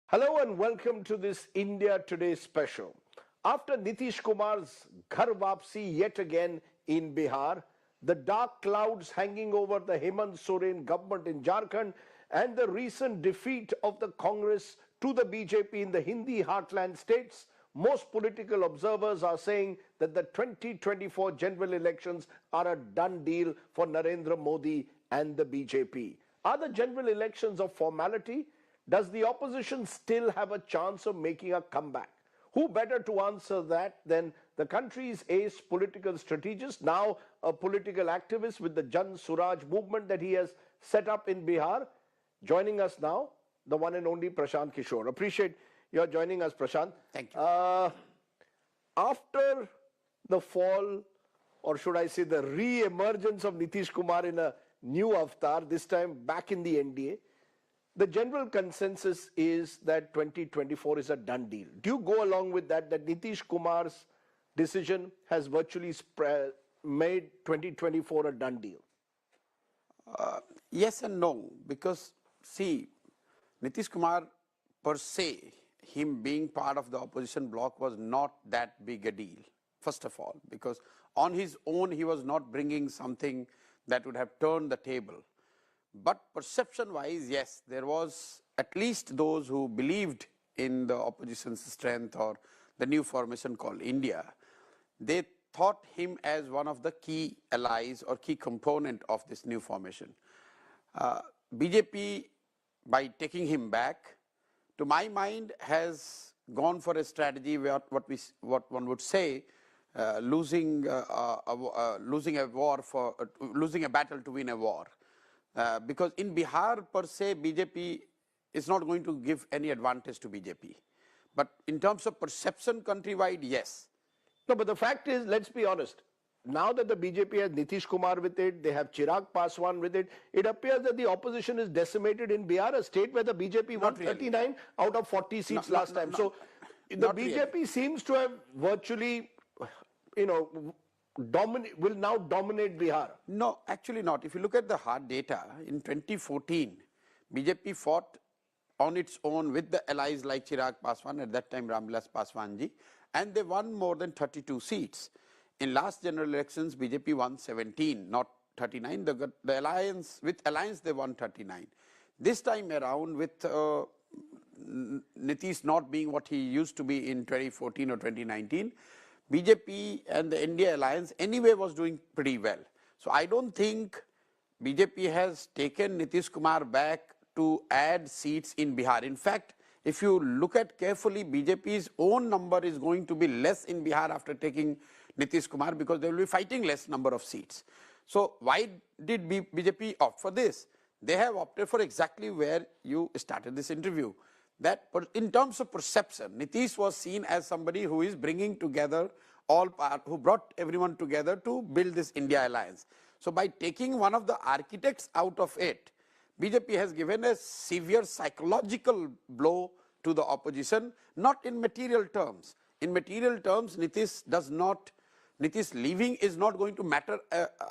Hello and welcome to this India Today special. After Nitish Kumar's Ghar Wapsi yet again in Bihar, the dark clouds hanging over the Hemant Soren government in Jharkhand, and the recent defeat of the Congress to the BJP in the Hindi heartland states, most political observers are saying that the 2024 general elections are a done deal for Narendra Modi and the BJP. Are the general elections a formality? Does the opposition still have a chance of making a comeback? Who better to answer that than the country's ace political strategist, now a political activist with the Jan Suraj movement that he has set up in Bihar? Joining us now, the one and only Prashant Kishor. Appreciate your joining us, Prashant. Thank you. After the fall, or should I say the re-emergence of Nitish Kumar in a new avatar, this time back in the NDA, the general consensus is that 2024 is a done deal. Do you go along with that, that Nitish Kumar's decision has virtually made 2024 a done deal? Yes and no, because see, Nitish Kumar per se, him being part of the opposition bloc was not that big a deal, first of all, because on his own he was not bringing something that would have turned the table. But perception-wise, yes, there was at least those who believed in the opposition's strength or the new formation called India. They thought him as one of the key allies or key component of this new formation. BJP, by taking him back, to my mind, has gone for a strategy where what one would say, losing a battle to win a war. Because in Bihar per se, BJP is not going to give any advantage to BJP. But in terms of perception countrywide, yes. No, but the fact is, let's be honest, now that the BJP has Nitish Kumar with it, they have Chirag Paswan with it, it appears that the opposition is decimated in Bihar, a state where the BJP won 39 out of 40 seats last time. So the BJP seems to have virtually, will now dominate Bihar. No, actually not. If you look at the hard data, in 2014, BJP fought on its own with the allies like Chirag Paswan, at that time Ramvilas Paswanji, and they won more than 32 seats. In last general elections, BJP won 17, not 39. The alliance, with alliance they won 39. This time around, with Nitish not being what he used to be in 2014 or 2019, BJP and the India alliance anyway was doing pretty well. So I don't think BJP has taken Nitish Kumar back to add seats in Bihar. In fact, if you look at carefully, BJP's own number is going to be less in Bihar after taking Nitish Kumar, because they will be fighting less number of seats. So why did BJP opt for this? They have opted for exactly where you started this interview. That in terms of perception, Nitish was seen as somebody who is bringing together who brought everyone together to build this India alliance. So by taking one of the architects out of it, BJP has given a severe psychological blow to the opposition, not in material terms. In material terms, Nitish leaving is not going to matter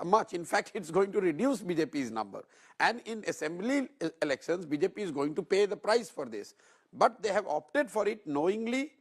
much. In fact, it's going to reduce BJP's number. And in assembly elections, BJP is going to pay the price for this. But they have opted for it knowingly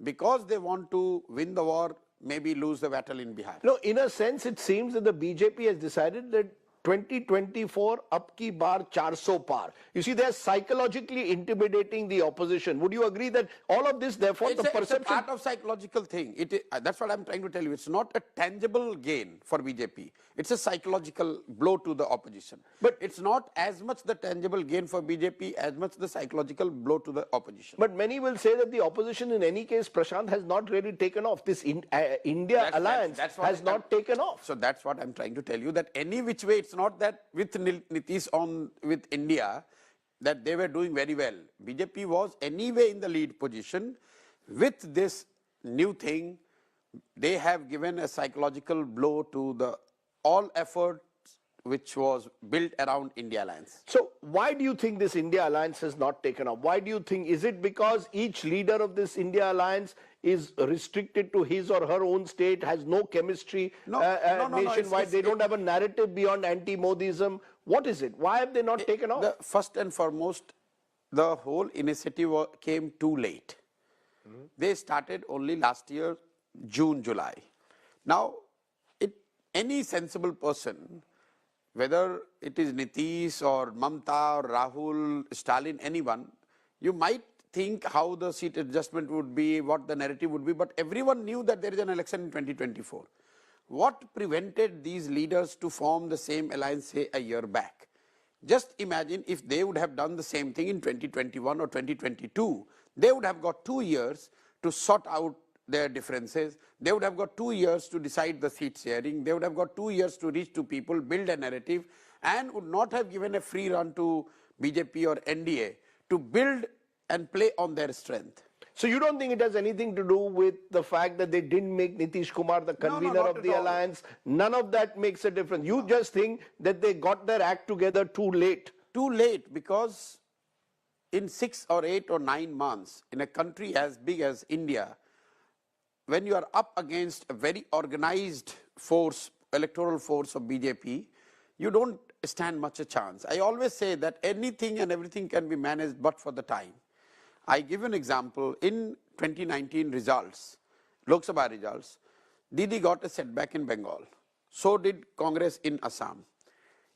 because they want to win the war, maybe lose the battle in Bihar. No, in a sense, it seems that the BJP has decided that 2024 up ki bar 400 par. You see, they are psychologically intimidating the opposition. Would you agree that all of this, therefore, it's a part of psychological thing. That's what I'm trying to tell you. It's not a tangible gain for BJP. It's a psychological blow to the opposition. But it's not as much the tangible gain for BJP as much the psychological blow to the opposition. But many will say that the opposition, in any case, Prashant, has not really taken off. This India alliance has not taken off. So that's what I'm trying to tell you, that any which way, it's not that with Nitish with India that they were doing very well. BJP was anyway in the lead position. With this new thing, they have given a psychological blow to the all efforts which was built around India alliance. So why do you think this India alliance has not taken off? Why do you think, is it because each leader of this India alliance is restricted to his or her own state, has no chemistry nationwide, they don't have a narrative beyond anti-Modism? What is it? Why have they not taken off? First and foremost, the whole initiative came too late. They started only last year, June, July. Now, any sensible person, whether it is Nitish or Mamta or Rahul, Stalin, anyone, you might think how the seat adjustment would be, what the narrative would be, but everyone knew that there is an election in 2024. What prevented these leaders to form the same alliance, say, a year back? Just imagine if they would have done the same thing in 2021 or 2022, they would have got 2 years to sort out their differences. They would have got 2 years to decide the seat sharing. They would have got 2 years to reach to people, build a narrative, and would not have given a free run to BJP or NDA to build and play on their strength. So you don't think it has anything to do with the fact that they didn't make Nitish Kumar the convener of the alliance? None of that makes a difference. You just think that they got their act together too late. Too late, because in 6 or 8 or 9 months, in a country as big as India, when you are up against a very organized force, electoral force of BJP, you don't stand much a chance. I always say that anything and everything can be managed but for the time. I give an example. In 2019 results, Lok Sabha results, Didi got a setback in Bengal. So did Congress in Assam.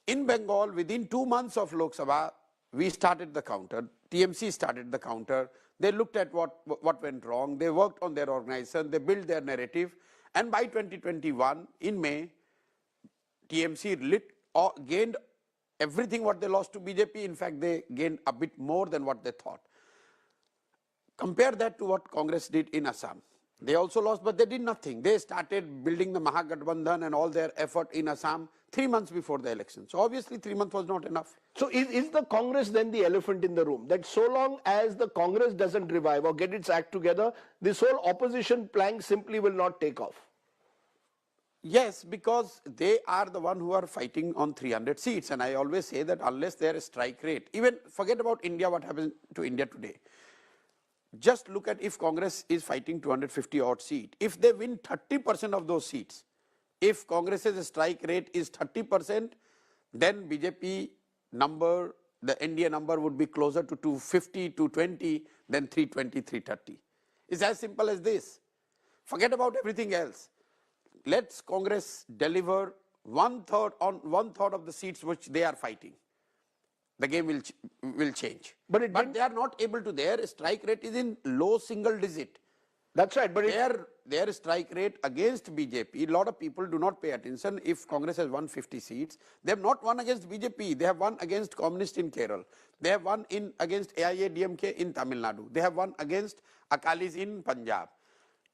In Bengal, within 2 months of Lok Sabha, we started the counter. TMC started the counter. They looked at what went wrong. They worked on their organization. They built their narrative. And by 2021, in May, TMC gained everything what they lost to BJP. In fact, they gained a bit more than what they thought. Compare that to what Congress did in Assam. They also lost, but they did nothing. They started building the Mahagathbandhan and all their effort in Assam 3 months before the election. So obviously 3 months was not enough. So is the Congress then the elephant in the room? That so long as the Congress doesn't revive or get its act together, this whole opposition plank simply will not take off? Yes, because they are the one who are fighting on 300 seats. And I always say that unless their strike rate, even forget about India, what happens to India today. Just look at if Congress is fighting 250 odd seats. If they win 30% of those seats, if Congress's strike rate is 30%, then BJP number, the NDA number would be closer to 250, 220 than 320, 330. It's as simple as this. Forget about everything else. Let's Congress deliver one third of the seats which they are fighting. The game will change. But they are not able to. Their strike rate is in low single digit. That's right. But their strike rate against BJP, a lot of people do not pay attention. If Congress has won 50 seats, they have not won against BJP. They have won against Communist in Kerala. They have won against AIADMK in Tamil Nadu. They have won against Akalis in Punjab.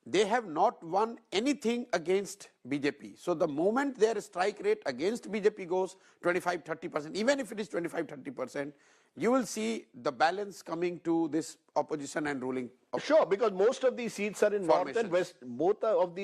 They have not won anything against BJP. So the moment their strike rate against BJP goes 25-30%, even if it is 25-30%, you will see the balance coming to this opposition and ruling. Sure, because most of these seats are in North and West. Most of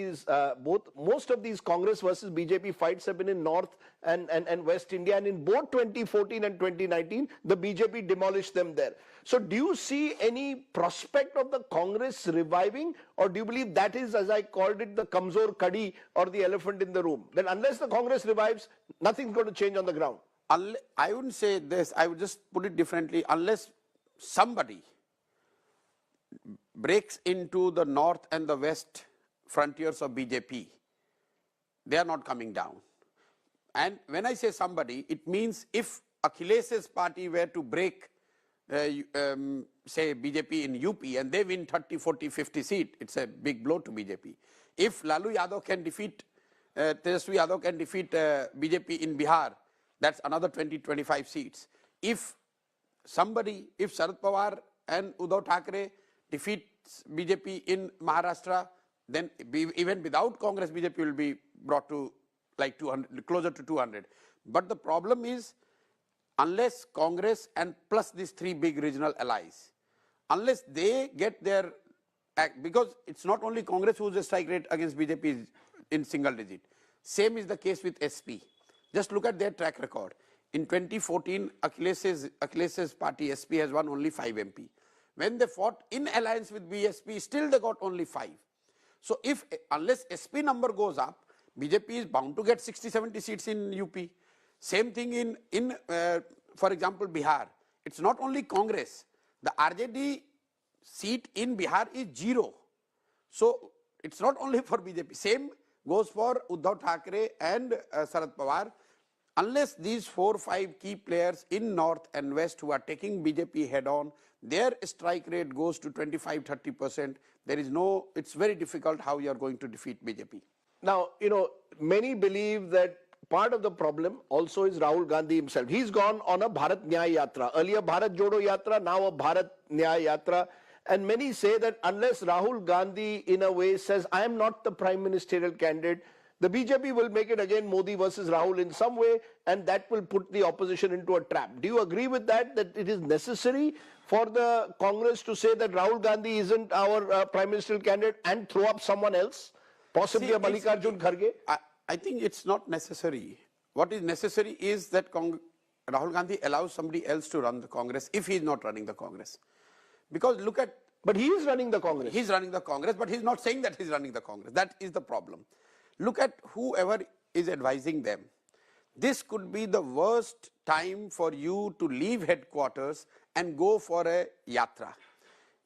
these Congress versus BJP fights have been in North and West India, and in both 2014 and 2019, the BJP demolished them there. So do you see any prospect of the Congress reviving, or do you believe that is, as I called it, the Kamzor Kadi or the elephant in the room? Then unless the Congress revives, nothing's going to change on the ground. I wouldn't say this, I would just put it differently. Unless somebody breaks into the north and the west frontiers of BJP, they are not coming down. And when I say somebody, it means if Akhilesh's party were to break, say BJP in UP and they win 30, 40, 50 seats, it's a big blow to BJP. If Lalu Yadav can defeat, Tejasvi Yadav can defeat BJP in Bihar, that's another 20, 25 seats. If Sharad Pawar and Uddhav Thackeray defeats BJP in Maharashtra, then even without Congress, BJP will be brought to like 200, closer to 200. But the problem is, unless Congress and plus these 3 big regional allies, unless they get their act, because it's not only Congress whose strike rate against BJP is in single digit. Same is the case with SP. Just look at their track record. In 2014, Akhilesh's party SP has won only 5 MP. When they fought in alliance with BSP, still they got only 5. So unless SP number goes up, BJP is bound to get 60-70 seats in UP. Same thing in for example, Bihar. It's not only Congress. The RJD seat in Bihar is 0. So it's not only for BJP. Same goes for Uddhav Thackeray and Sharad Pawar. Unless these 4 or 5 key players in North and West who are taking BJP head on, their strike rate goes to 25-30%. There is no, it's very difficult how you are going to defeat BJP. Now, many believe that part of the problem also is Rahul Gandhi himself. He's gone on a Bharat Nyaya Yatra. Earlier Bharat Jodo Yatra, now a Bharat Nyaya Yatra. And many say that unless Rahul Gandhi in a way says, I am not the prime ministerial candidate, the BJP will make it again Modi versus Rahul in some way, and that will put the opposition into a trap. Do you agree with that it is necessary for the Congress to say that Rahul Gandhi isn't our prime ministerial candidate and throw up someone else, possibly a Mallikarjun Kharge? I think it's not necessary. What is necessary is that Rahul Gandhi allows somebody else to run the Congress if he is not running the Congress. Because look at... But he is running the Congress. He's running the Congress, but he's not saying that he's running the Congress. That is the problem. Look at whoever is advising them. This could be the worst time for you to leave headquarters and go for a yatra.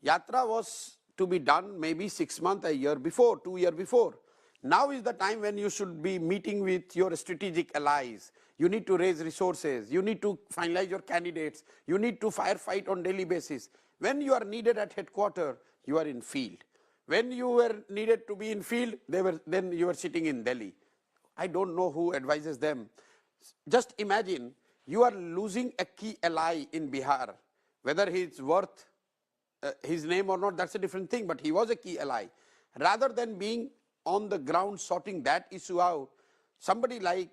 Yatra was to be done maybe 6 months, a year before, 2 years before. Now is the time when you should be meeting with your strategic allies. You need to raise resources. You need to finalize your candidates. You need to firefight on daily basis. When you are needed at headquarters, you are in field. When you were needed to be in field, then you were sitting in Delhi. I don't know who advises them. Just imagine you are losing a key ally in Bihar. Whether he's worth his name or not, that's a different thing, but he was a key ally. Rather than being on the ground sorting that issue out, somebody like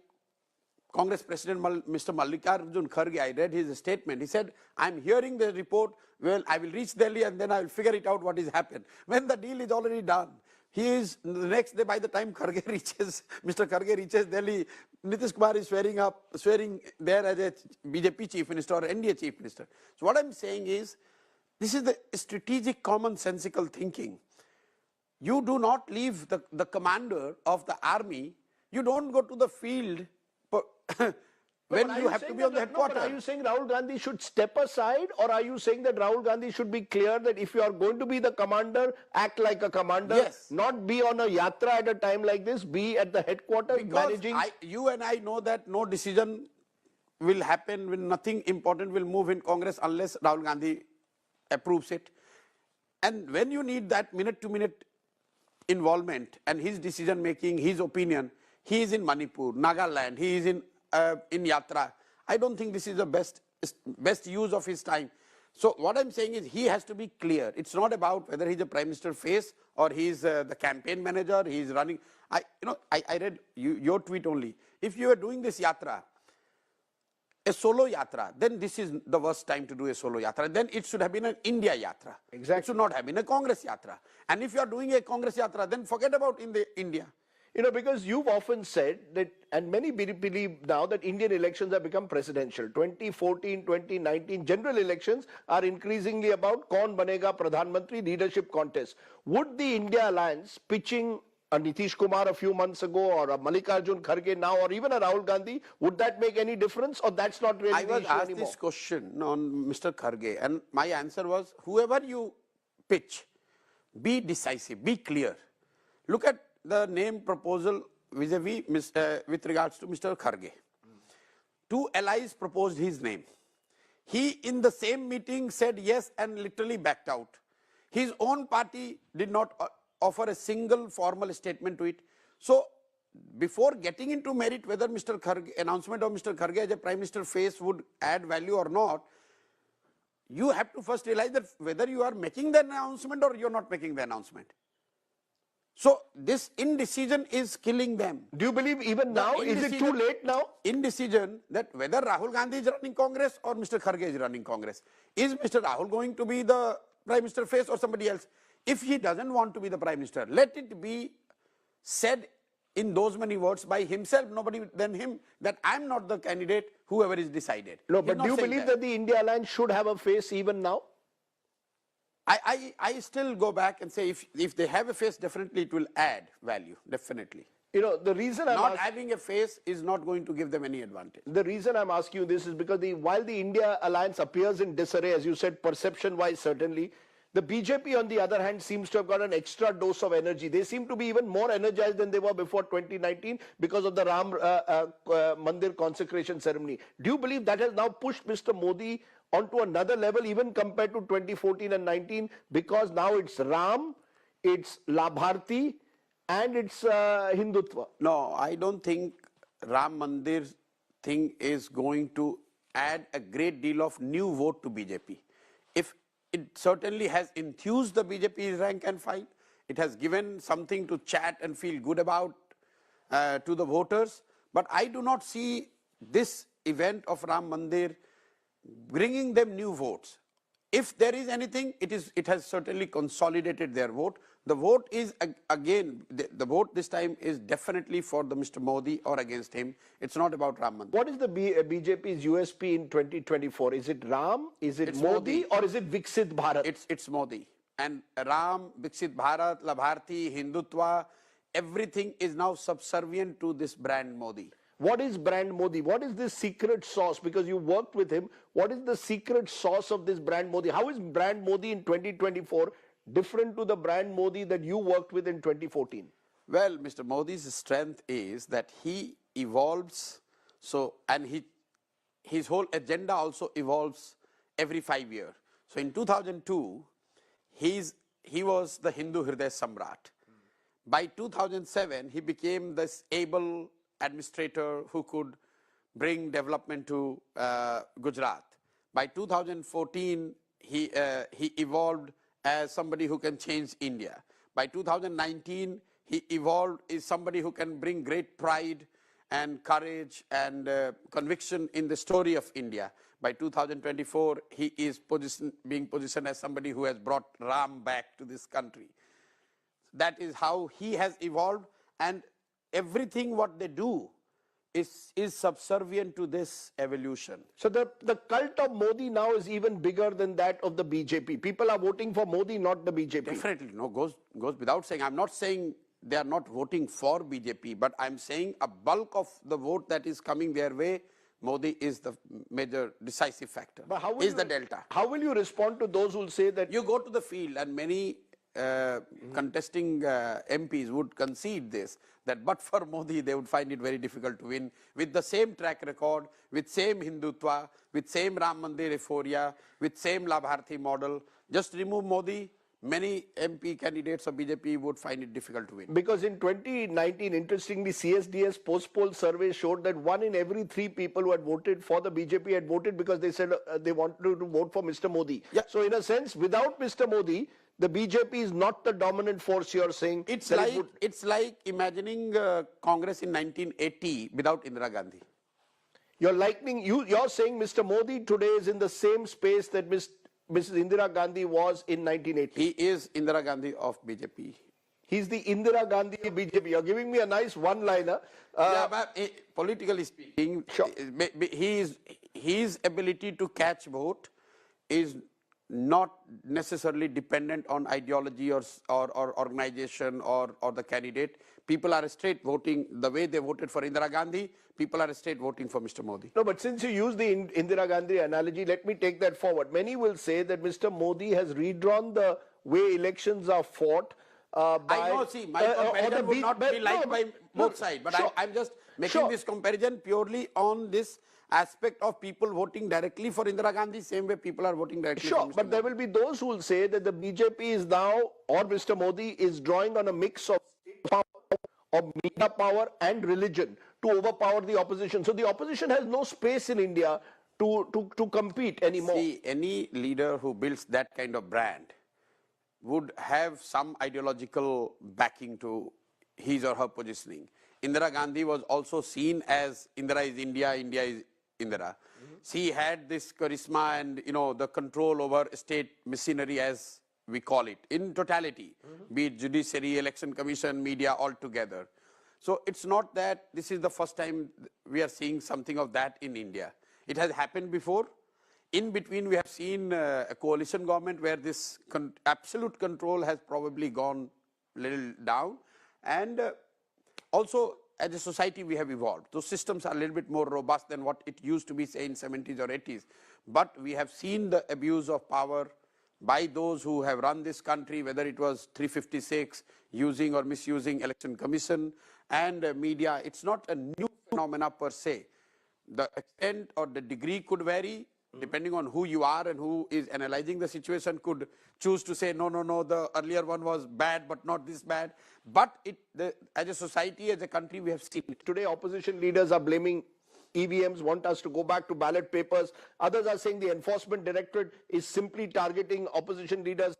Congress President Mr. Mallikarjun Kharge, I read his statement. He said, I'm hearing the report, well, I will reach Delhi and then I will figure it out what has happened. When the deal is already done, he is, the next day by the time Kharge reaches, Mr. Kharge reaches Delhi, Nitish Kumar is swearing there as a BJP chief minister or NDA chief minister. So what I'm saying is, this is the strategic commonsensical thinking. You do not leave the commander of the army, you don't go to the field when you have to be on the headquarters. Are you saying Rahul Gandhi should step aside, or are you saying that Rahul Gandhi should be clear that if you are going to be the commander, act like a commander, yes, not be on a yatra at a time like this, be at the headquarters managing? You and I know that no decision will happen, when nothing important will move in Congress unless Rahul Gandhi approves it. And when you need that minute-to-minute involvement and his decision making, his opinion, he is in Manipur, Nagaland, he is in Yatra. I don't think this is the best use of his time. So what I'm saying is he has to be clear. It's not about whether he's a prime minister face or he's the campaign manager, he's running. I read your tweet only. If you are doing this yatra, a solo yatra, then this is the worst time to do a solo yatra. Then it should have been an India yatra. Exactly. It should not have been a Congress yatra. And if you are doing a Congress yatra, then forget about India. Because you've often said that, and many believe now that Indian elections have become presidential. 2014, 2019 general elections are increasingly about kaun banega Pradhan Mantri leadership contest. Would the India Alliance pitching a Nitish Kumar a few months ago, or a Mallikarjun Kharge now, or even a Rahul Gandhi, would that make any difference, or that's not really the issue anymore? I was asked this question on Mr. Kharge, and my answer was, whoever you pitch, be decisive, be clear. Look at the name proposal vis-a-vis with regards to Mr. Kharge. 2 allies proposed his name. He in the same meeting said yes and literally backed out. His own party did not offer a single formal statement to it. So before getting into merit whether Mr. Kharge, announcement of Mr. Kharge as a prime minister face would add value or not, you have to first realize that whether you are making the announcement or you're not making the announcement. So this indecision is killing them. Do you believe even now, is it too late now? Indecision that whether Rahul Gandhi is running Congress or Mr. Kharge is running Congress. Is Mr. Rahul going to be the prime minister face or somebody else? If he doesn't want to be the prime minister, let it be said in those many words by himself, nobody than him, that I'm not the candidate, whoever is decided. No, but do you believe that the India Alliance should have a face even now? I still go back and say if they have a face, definitely it will add value, definitely. You know, the reason Not having a face is not going to give them any advantage. the reason I'm asking you this is because while the India alliance appears in disarray, as you said, perception-wise, certainly, the BJP, on the other hand, seems to have got an extra dose of energy. They seem to be even more energized than they were before 2019 because of the Ram Mandir consecration ceremony. Do you believe that has now pushed Mr. Modi onto another level, even compared to 2014 and 19? Because now it's Ram, it's Labharti, and it's Hindutva. No, I don't think Ram Mandir thing is going to add a great deal of new vote to BJP. If it certainly has enthused the BJP's rank and file, it has given something to chat and feel good about to the voters. But I do not see this event of Ram Mandir bringing them new votes. If there is anything, it has certainly consolidated their vote. The vote is, again, the vote this time is definitely for the Mr. Modi or against him. It's not about Ram Mandir. What is the BJP's USP in 2024? Is it Ram, is it Modi, or is it Viksit Bharat? It's Modi. And Ram, Viksit Bharat, Labharti, Hindutva, everything is now subservient to this brand Modi. What is brand Modi? What is this secret sauce? Because you worked with him. What is the secret sauce of this brand Modi? How is brand Modi in 2024 different to the brand Modi that you worked with in 2014? Well, Mr. Modi's strength is that he evolves, and his whole agenda also evolves every 5 years. So in 2002, he was the Hindu Hriday Samrat. By 2007, he became this able administrator who could bring development to Gujarat. By 2014, he evolved as somebody who can change India. By 2019, he evolved as somebody who can bring great pride and courage and conviction in the story of India. By 2024, he is being positioned as somebody who has brought Ram back to this country. That is how he has evolved, and everything what they do is subservient to this evolution. So the cult of Modi now is even bigger than that of the BJP. People are voting for Modi, not the BJP. Definitely, no, goes without saying. I'm not saying they are not voting for BJP, but I'm saying a bulk of the vote that is coming their way, Modi is the major decisive factor, But the delta. How will you respond to those who will say that... You go to the field and many contesting MPs would concede this, that but for Modi they would find it very difficult to win with the same track record, with same Hindutva, with same Ram Mandir euphoria, with same Labharti model. Just remove Modi, many MP candidates of BJP would find it difficult to win. Because in 2019, interestingly, CSDS post-poll survey showed that 1 in every 3 people who had voted for the BJP had voted because they said they wanted to vote for Mr. Modi. Yeah. So in a sense, without Mr. Modi, the BJP is not the dominant force, you're saying. It's like imagining Congress in 1980 without Indira Gandhi. You're saying Mr. Modi today is in the same space that Mrs. Indira Gandhi was in 1980. He is Indira Gandhi of BJP. He's the Indira Gandhi of BJP. You're giving me a nice one-liner. Yeah, but politically speaking, Sure. his ability to catch vote is not necessarily dependent on ideology or organization or the candidate. People are straight voting the way they voted for Indira Gandhi. People are straight voting for Mr. Modi. No, but since you use the Indira Gandhi analogy, let me take that forward. Many will say that Mr. Modi has redrawn the way elections are fought. I know, see, my comparison would not be liked by both sides, but sure. I'm just making Sure. this comparison purely on this aspect of people voting directly for Indira Gandhi, same way people are voting directly for Sure, Mr. but there will be those who will say that the BJP is now, or Mr. Modi is drawing on a mix of state power, of media power and religion to overpower the opposition. So the opposition has no space in India to compete anymore. See, any leader who builds that kind of brand would have some ideological backing to his or her positioning. Indira Gandhi was also seen as Indira is India, India is Indira. She had this charisma and the control over state machinery, as we call it, in totality, be it judiciary, election commission, media, all together. So it's not that this is the first time we are seeing something of that in India. It has happened before. In between, we have seen a coalition government where this absolute control has probably gone a little down. And Also, as a society, we have evolved. Those systems are a little bit more robust than what it used to be, say, in 70s or 80s. But we have seen the abuse of power by those who have run this country, whether it was 356, using or misusing election commission and media. It's not a new phenomena per se. The extent or the degree could vary depending on who you are and who is analyzing the situation. Could choose to say, no, the earlier one was bad, but not this bad. But as a society, as a country, we have seen it. Today, opposition leaders are blaming EVMs, want us to go back to ballot papers. Others are saying the enforcement directorate is simply targeting opposition leaders.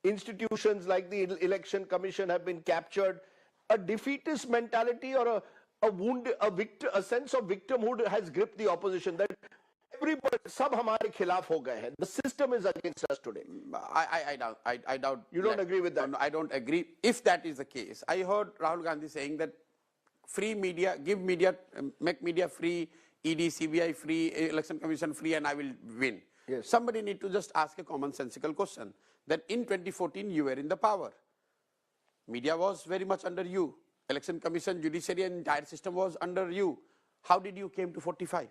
Institutions like the election commission have been captured. A defeatist mentality or a sense of victimhood has gripped the opposition, that everybody, sab hamare khilaf ho gaye hain. The system is against us today. I doubt. You don't agree with that? No, I don't agree. If that is the case, I heard Rahul Gandhi saying that free media, give media, make media free, ED, CBI free, election commission free, and I will win. Yes. Somebody need to just ask a commonsensical question, that in 2014 you were in the power. Media was very much under you. Election commission, judiciary, and entire system was under you. How did you came to 45?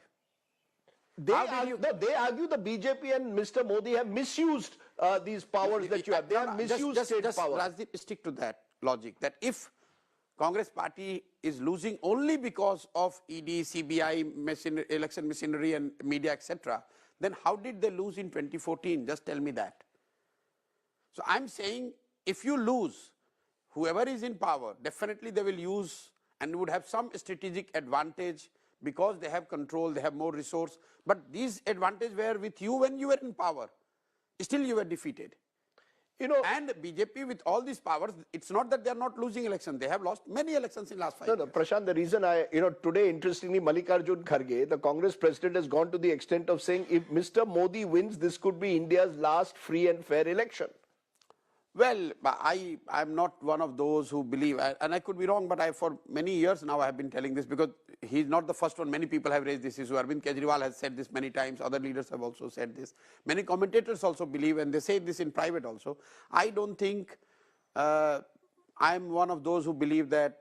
They argue the BJP and Mr. Modi have misused these powers that you have. They have misused state power. Rajdeep, stick to that logic, that if Congress party is losing only because of ED, CBI, election machinery and media, etc., then how did they lose in 2014? Just tell me that. So I'm saying, if you lose, whoever is in power, definitely they will use and would have some strategic advantage because they have control, they have more resource. But these advantages were with you when you were in power. Still you were defeated. You know, and BJP with all these powers, it's not that they are not losing elections. They have lost many elections in last 5 years. No, Prashant, the reason today, interestingly, Mallikarjun Kharge, the Congress president, has gone to the extent of saying if Mr. Modi wins, this could be India's last free and fair election. Well, I'm not one of those who believe, and I could be wrong, but for many years now I have been telling this, because he's not the first one. Many people have raised this issue. Arvind Kejriwal has said this many times. Other leaders have also said this. Many commentators also believe, and they say this in private also. I don't think I'm one of those who believe that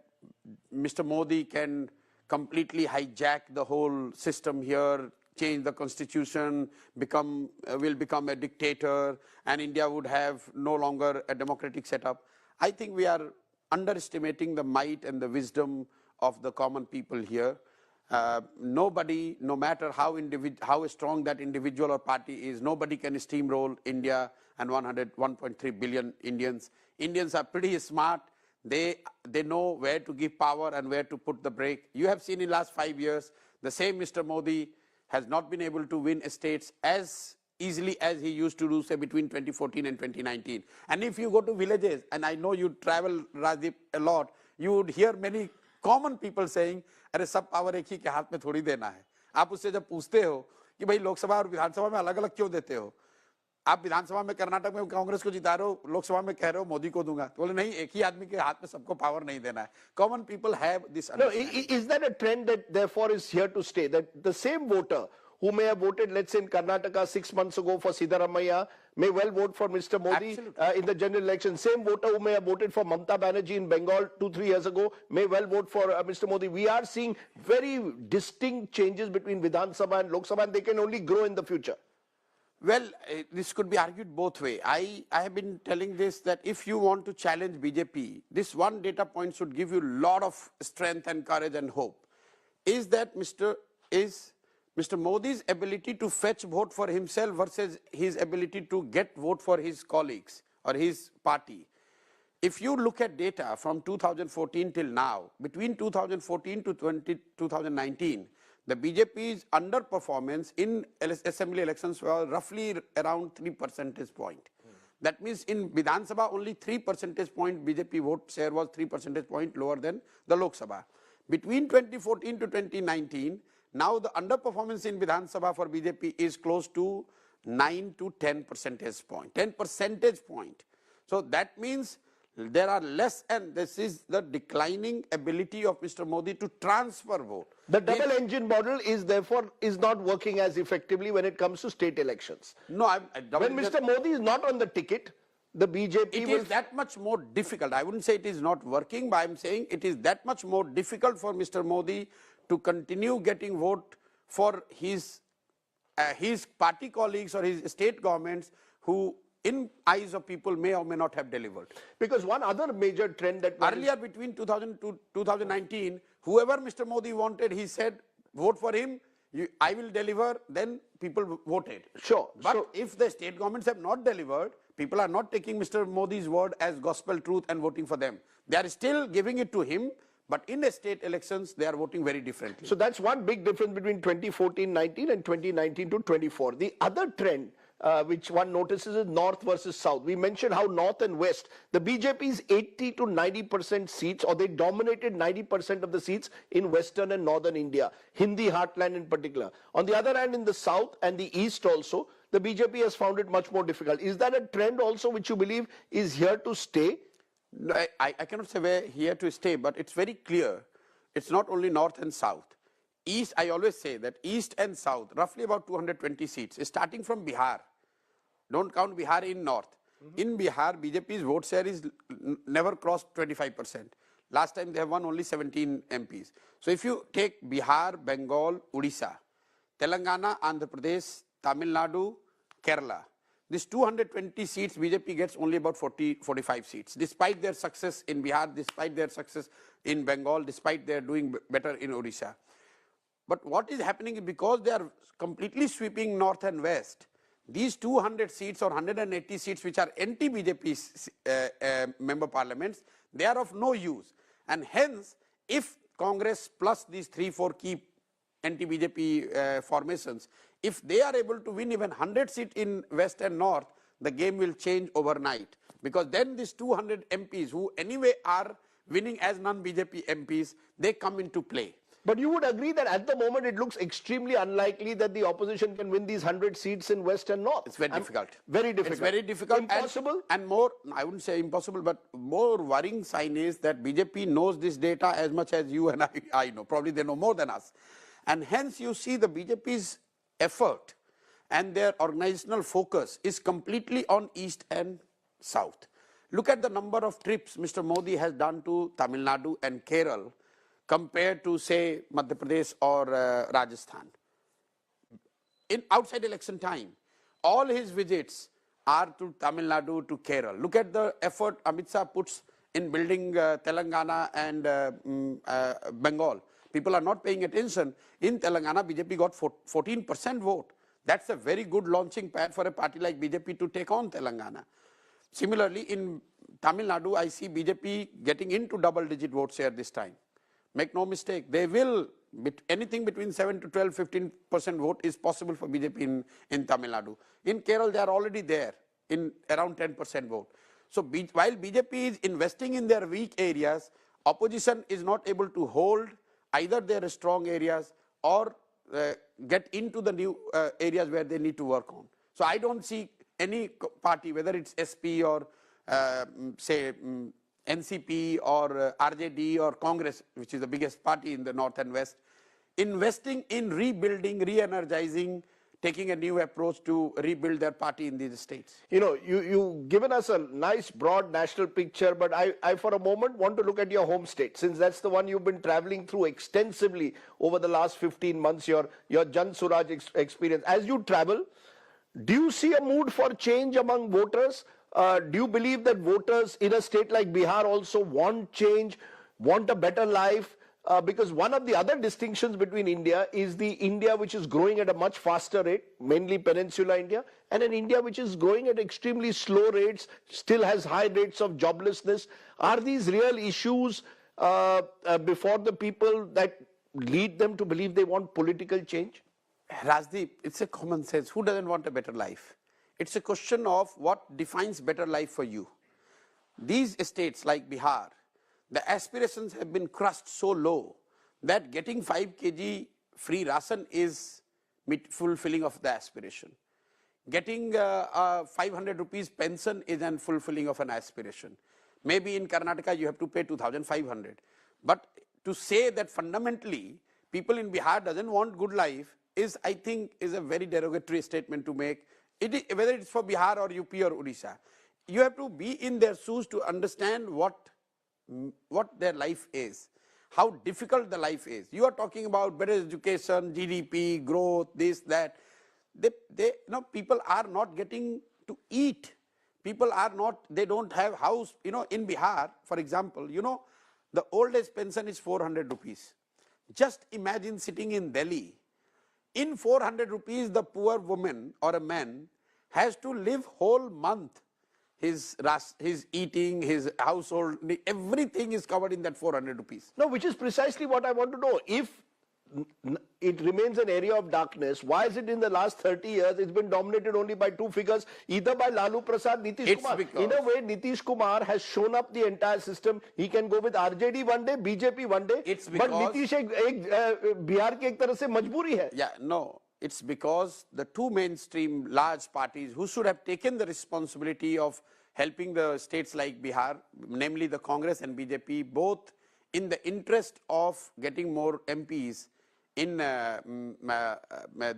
Mr. Modi can completely hijack the whole system here, change the constitution, will become a dictator, and India would have no longer a democratic setup. I think we are underestimating the might and the wisdom of the common people here. Nobody, no matter how strong that individual or party is, nobody can steamroll India and 1.3 billion Indians. Indians are pretty smart. They know where to give power and where to put the brake. You have seen in last 5 years, the same Mr. Modi has not been able to win states as easily as he used to do, say, between 2014 and 2019. And if you go to villages, and I know you travel, Rajdeep, a lot, you would hear many common people saying, अरे सब power एक ही के हाथ में थोड़ी देना है. आप उससे जब पूछते हो कि भाई लोकसभा और विधानसभा में अलग अलग क्यों देते हो, आप विधानसभा में कर्नाटक में कांग्रेस को जिता रहे हो, लोकसभा में कह रहे हो मोदी को दूंगा, तो बोले नहीं, एक ही आदमी के हाथ में सबको पावर नहीं देना है. Common people have this understanding. No, is that a trend that therefore is here to stay, that the same voter who may have voted, let's say in Karnataka 6 months ago for Siddaramaiah, may well vote for Mr. Modi in the general election. Same voter who may have voted for Mamata Banerjee in Bengal 2-3 years ago may well vote for Mr. Modi. We are seeing very distinct changes between Vidhan Sabha and Lok Sabha, and they can only grow in the future. Well, this could be argued both ways. I have been telling this, that if you want to challenge BJP, this one data point should give you a lot of strength and courage and hope. Is that Mr. Modi's ability to fetch vote for himself versus his ability to get vote for his colleagues or his party. If you look at data from 2014 till now, between 2014 to 2019, the BJP's underperformance in assembly elections was roughly around 3 percentage points. That means in Vidhan Sabha only 3 percentage point BJP vote share was 3 percentage point lower than the Lok Sabha. Between 2014 to 2019, now the underperformance in Vidhan Sabha for BJP is close to 9 to 10 percentage point. 10 percentage point. So that means there are less, and this is the declining ability of Mr. Modi to transfer vote. The double engine model is therefore not working as effectively when it comes to state elections. No, when Mr. Modi is not on the ticket, the BJP It will... is that much more difficult. I wouldn't say it is not working, but I'm saying it is that much more difficult for Mr. Modi to continue getting vote for his party colleagues or his state governments who, in eyes of people, may or may not have delivered. Because one other major trend that... Earlier, between 2000 to 2019, whoever Mr. Modi wanted, he said, vote for him, I will deliver, then people voted. Sure. But if the state governments have not delivered, people are not taking Mr. Modi's word as gospel truth and voting for them. They are still giving it to him, but in the state elections, they are voting very differently. So that's one big difference between 2014-19 and 2019 to 24. The other trend which one notices is North versus South. We mentioned how North and West, the BJP's 80 to 90% seats, or they dominated 90% of the seats in Western and Northern India, Hindi heartland in particular. On the other hand, in the South and the East also, the BJP has found it much more difficult. Is that a trend also which you believe is here to stay? No, I cannot say we're here to stay, but it's very clear. It's not only North and South. East, I always say that East and South, roughly about 220 seats, is starting from Bihar. Don't count Bihar in North. In Bihar, BJP's vote share is never crossed 25%. Last time they have won only 17 MPs. So if you take Bihar, Bengal, Odisha, Telangana, Andhra Pradesh, Tamil Nadu, Kerala, these 220 seats, BJP gets only about 45 seats, despite their success in Bihar, despite their success in Bengal, despite their doing better in Odisha. But what is happening is because they are completely sweeping North and West, these 200 seats or 180 seats which are anti-BJP member parliaments, they are of no use. And hence, if Congress plus these 3-4 key anti-BJP formations, if they are able to win even 100 seats in West and North, the game will change overnight. Because then these 200 MPs who anyway are winning as non-BJP MPs, they come into play. But you would agree that at the moment it looks extremely unlikely that the opposition can win these 100 seats in West and North. It's very difficult. Very difficult. It's very difficult. Impossible? And more, I wouldn't say impossible, but more worrying sign is that BJP knows this data as much as you and I know. Probably they know more than us. And hence you see the BJP's effort and their organizational focus is completely on East and South. Look at the number of trips Mr. Modi has done to Tamil Nadu and Kerala compared to, say, Madhya Pradesh or Rajasthan. In outside election time, all his visits are to Tamil Nadu, to Kerala. Look at the effort Amit Shah puts in building Telangana and Bengal. People are not paying attention. In Telangana, BJP got 14% vote. That's a very good launching pad for a party like BJP to take on Telangana. Similarly, in Tamil Nadu, I see BJP getting into double-digit vote share this time. Make no mistake, they will, anything between 7 to 12, 15% vote is possible for BJP in Tamil Nadu. In Kerala, they are already there in around 10% vote. So while BJP is investing in their weak areas, opposition is not able to hold either their strong areas or get into the new areas where they need to work on. So I don't see any party, whether it's SP or say NCP or RJD or Congress, which is the biggest party in the North and West, investing in rebuilding, re-energizing, taking a new approach to rebuild their party in these states. You know, you've given us a nice broad national picture, but I for a moment want to look at your home state, since that's the one you've been traveling through extensively over the last 15 months, your Jan Suraj experience. As you travel, do you see a mood for change among voters? Do you believe that voters in a state like Bihar also want change, want a better life? Because one of the other distinctions between India is the India which is growing at a much faster rate, mainly Peninsula India, and an India which is growing at extremely slow rates, still has high rates of joblessness. Are these real issues before the people that lead them to believe they want political change? Rajdeep, it's a common sense. Who doesn't want a better life? It's a question of what defines better life for you. These states like Bihar, the aspirations have been crushed so low that getting 5 kg free ration is fulfilling of the aspiration. Getting 500 rupees pension is an fulfilling of an aspiration. Maybe in Karnataka you have to pay 2,500. But to say that fundamentally people in Bihar doesn't want good life is, I think, is a very derogatory statement to make. Whether it's for Bihar or UP or Odisha. you have to be in their shoes to understand what their life is, how difficult the life is. You are talking about better education, GDP, growth, this, that. People are not getting to eat. People are not, they don't have house. In Bihar, for example, the old age pension is 400 rupees. Just imagine sitting in Delhi. In 400 rupees, the poor woman or a man has to live whole month. His eating, his household, everything is covered in that 400 rupees. No, which is precisely what I want to know. If it remains an area of darkness, why is it in the last 30 years it's been dominated only by two figures, either by Lalu Prasad, Nitish Kumar? In a way, Nitish Kumar has shown up the entire system. He can go with RJD one day, BJP one day, but Nitish Bihar ki ek tarah se majburi hai. Yeah, no. It's because the two mainstream large parties who should have taken the responsibility of helping the states like Bihar, namely the Congress and BJP, both in the interest of getting more MPs in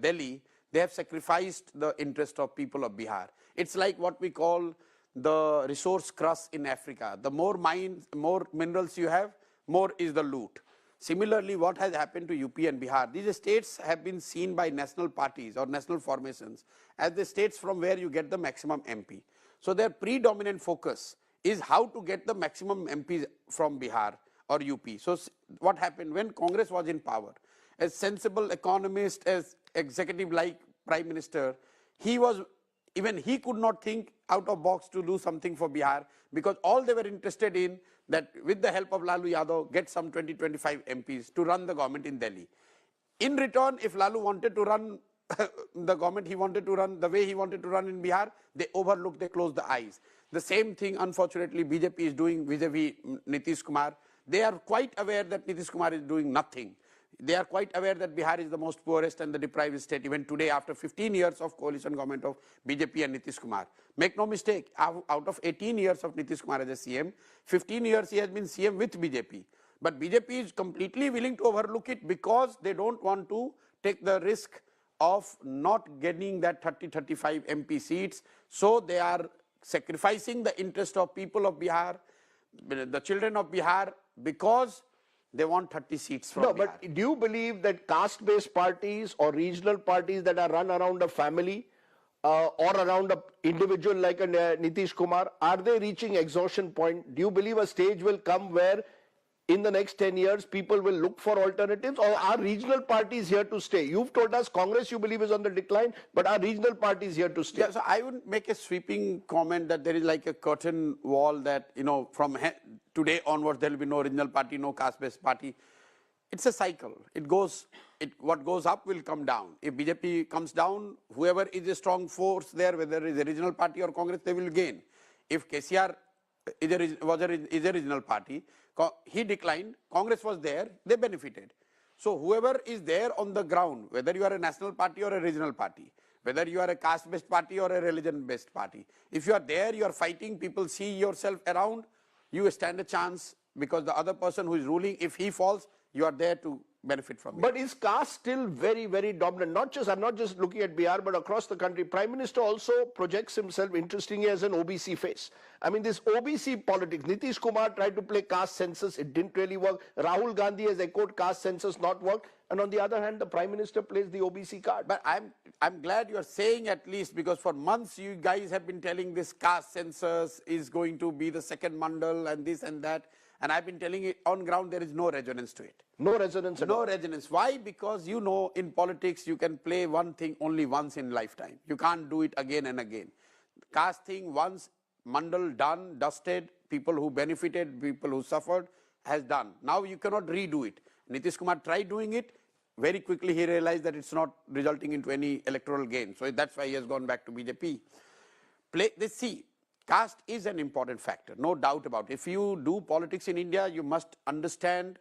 Delhi, they have sacrificed the interest of people of Bihar. It's like what we call the resource crush in Africa. The more mines, more minerals you have, more is the loot. Similarly, what has happened to UP and Bihar? These states have been seen by national parties or national formations as the states from where you get the maximum MP. So their predominant focus is how to get the maximum MPs from Bihar or UP. So what happened when Congress was in power? As sensible economist, as executive like Prime Minister, he could not think out of box to do something for Bihar, because all they were interested in that with the help of Lalu Yadav, get some 20-25 MPs to run the government in Delhi. In return, if Lalu wanted to run the government, he wanted to run the way he wanted to run in Bihar, they overlooked, they closed the eyes. The same thing, unfortunately, BJP is doing vis-a-vis Nitish Kumar. They are quite aware that Nitish Kumar is doing nothing. They are quite aware that Bihar is the most poorest and the deprived state even today after 15 years of coalition government of BJP and Nitish Kumar. Make no mistake, out of 18 years of Nitish Kumar as a CM, 15 years he has been CM with BJP. But BJP is completely willing to overlook it because they don't want to take the risk of not getting that 30-35 MP seats. So they are sacrificing the interest of people of Bihar, the children of Bihar, because they want 30 seats from Bihar. But do you believe that caste-based parties or regional parties that are run around a family or around an individual like a Nitish Kumar, are they reaching exhaustion point? Do you believe a stage will come where in the next 10 years people will look for alternatives, or are regional parties here to stay? You've told us Congress you believe is on the decline, but are regional parties here to stay? Yeah, so I would make a sweeping comment that there is like a curtain wall that, from today onwards there will be no regional party, no caste-based party. It's a cycle. What goes up will come down. If BJP comes down, whoever is a strong force there, whether it is a regional party or Congress, they will gain. If KCR is a regional party, he declined, Congress was there, they benefited. So whoever is there on the ground, whether you are a national party or a regional party, whether you are a caste-based party or a religion-based party, if you are there, you are fighting, people see yourself around, you stand a chance, because the other person who is ruling, if he falls, you are there to benefit from it. But is caste still very, very dominant? I'm not just looking at Bihar, but across the country. Prime Minister also projects himself interestingly as an OBC face. I mean, this OBC politics, Nitish Kumar tried to play caste census, it didn't really work. Rahul Gandhi has echoed caste census, not worked. And on the other hand, the Prime Minister plays the OBC card. But I'm glad you are saying at least, because for months you guys have been telling this caste census is going to be the second mandal and this and that. And I've been telling it on ground, there is no resonance to it. No resonance at all. No resonance. Why? Because in politics, you can play one thing only once in lifetime. You can't do it again and again. Caste thing once, mandal done, dusted, people who benefited, people who suffered, has done. Now you cannot redo it. Nitish Kumar tried doing it. Very quickly he realized that it's not resulting into any electoral gain. So that's why he has gone back to BJP. Caste is an important factor, no doubt about it. If you do politics in India, you must understand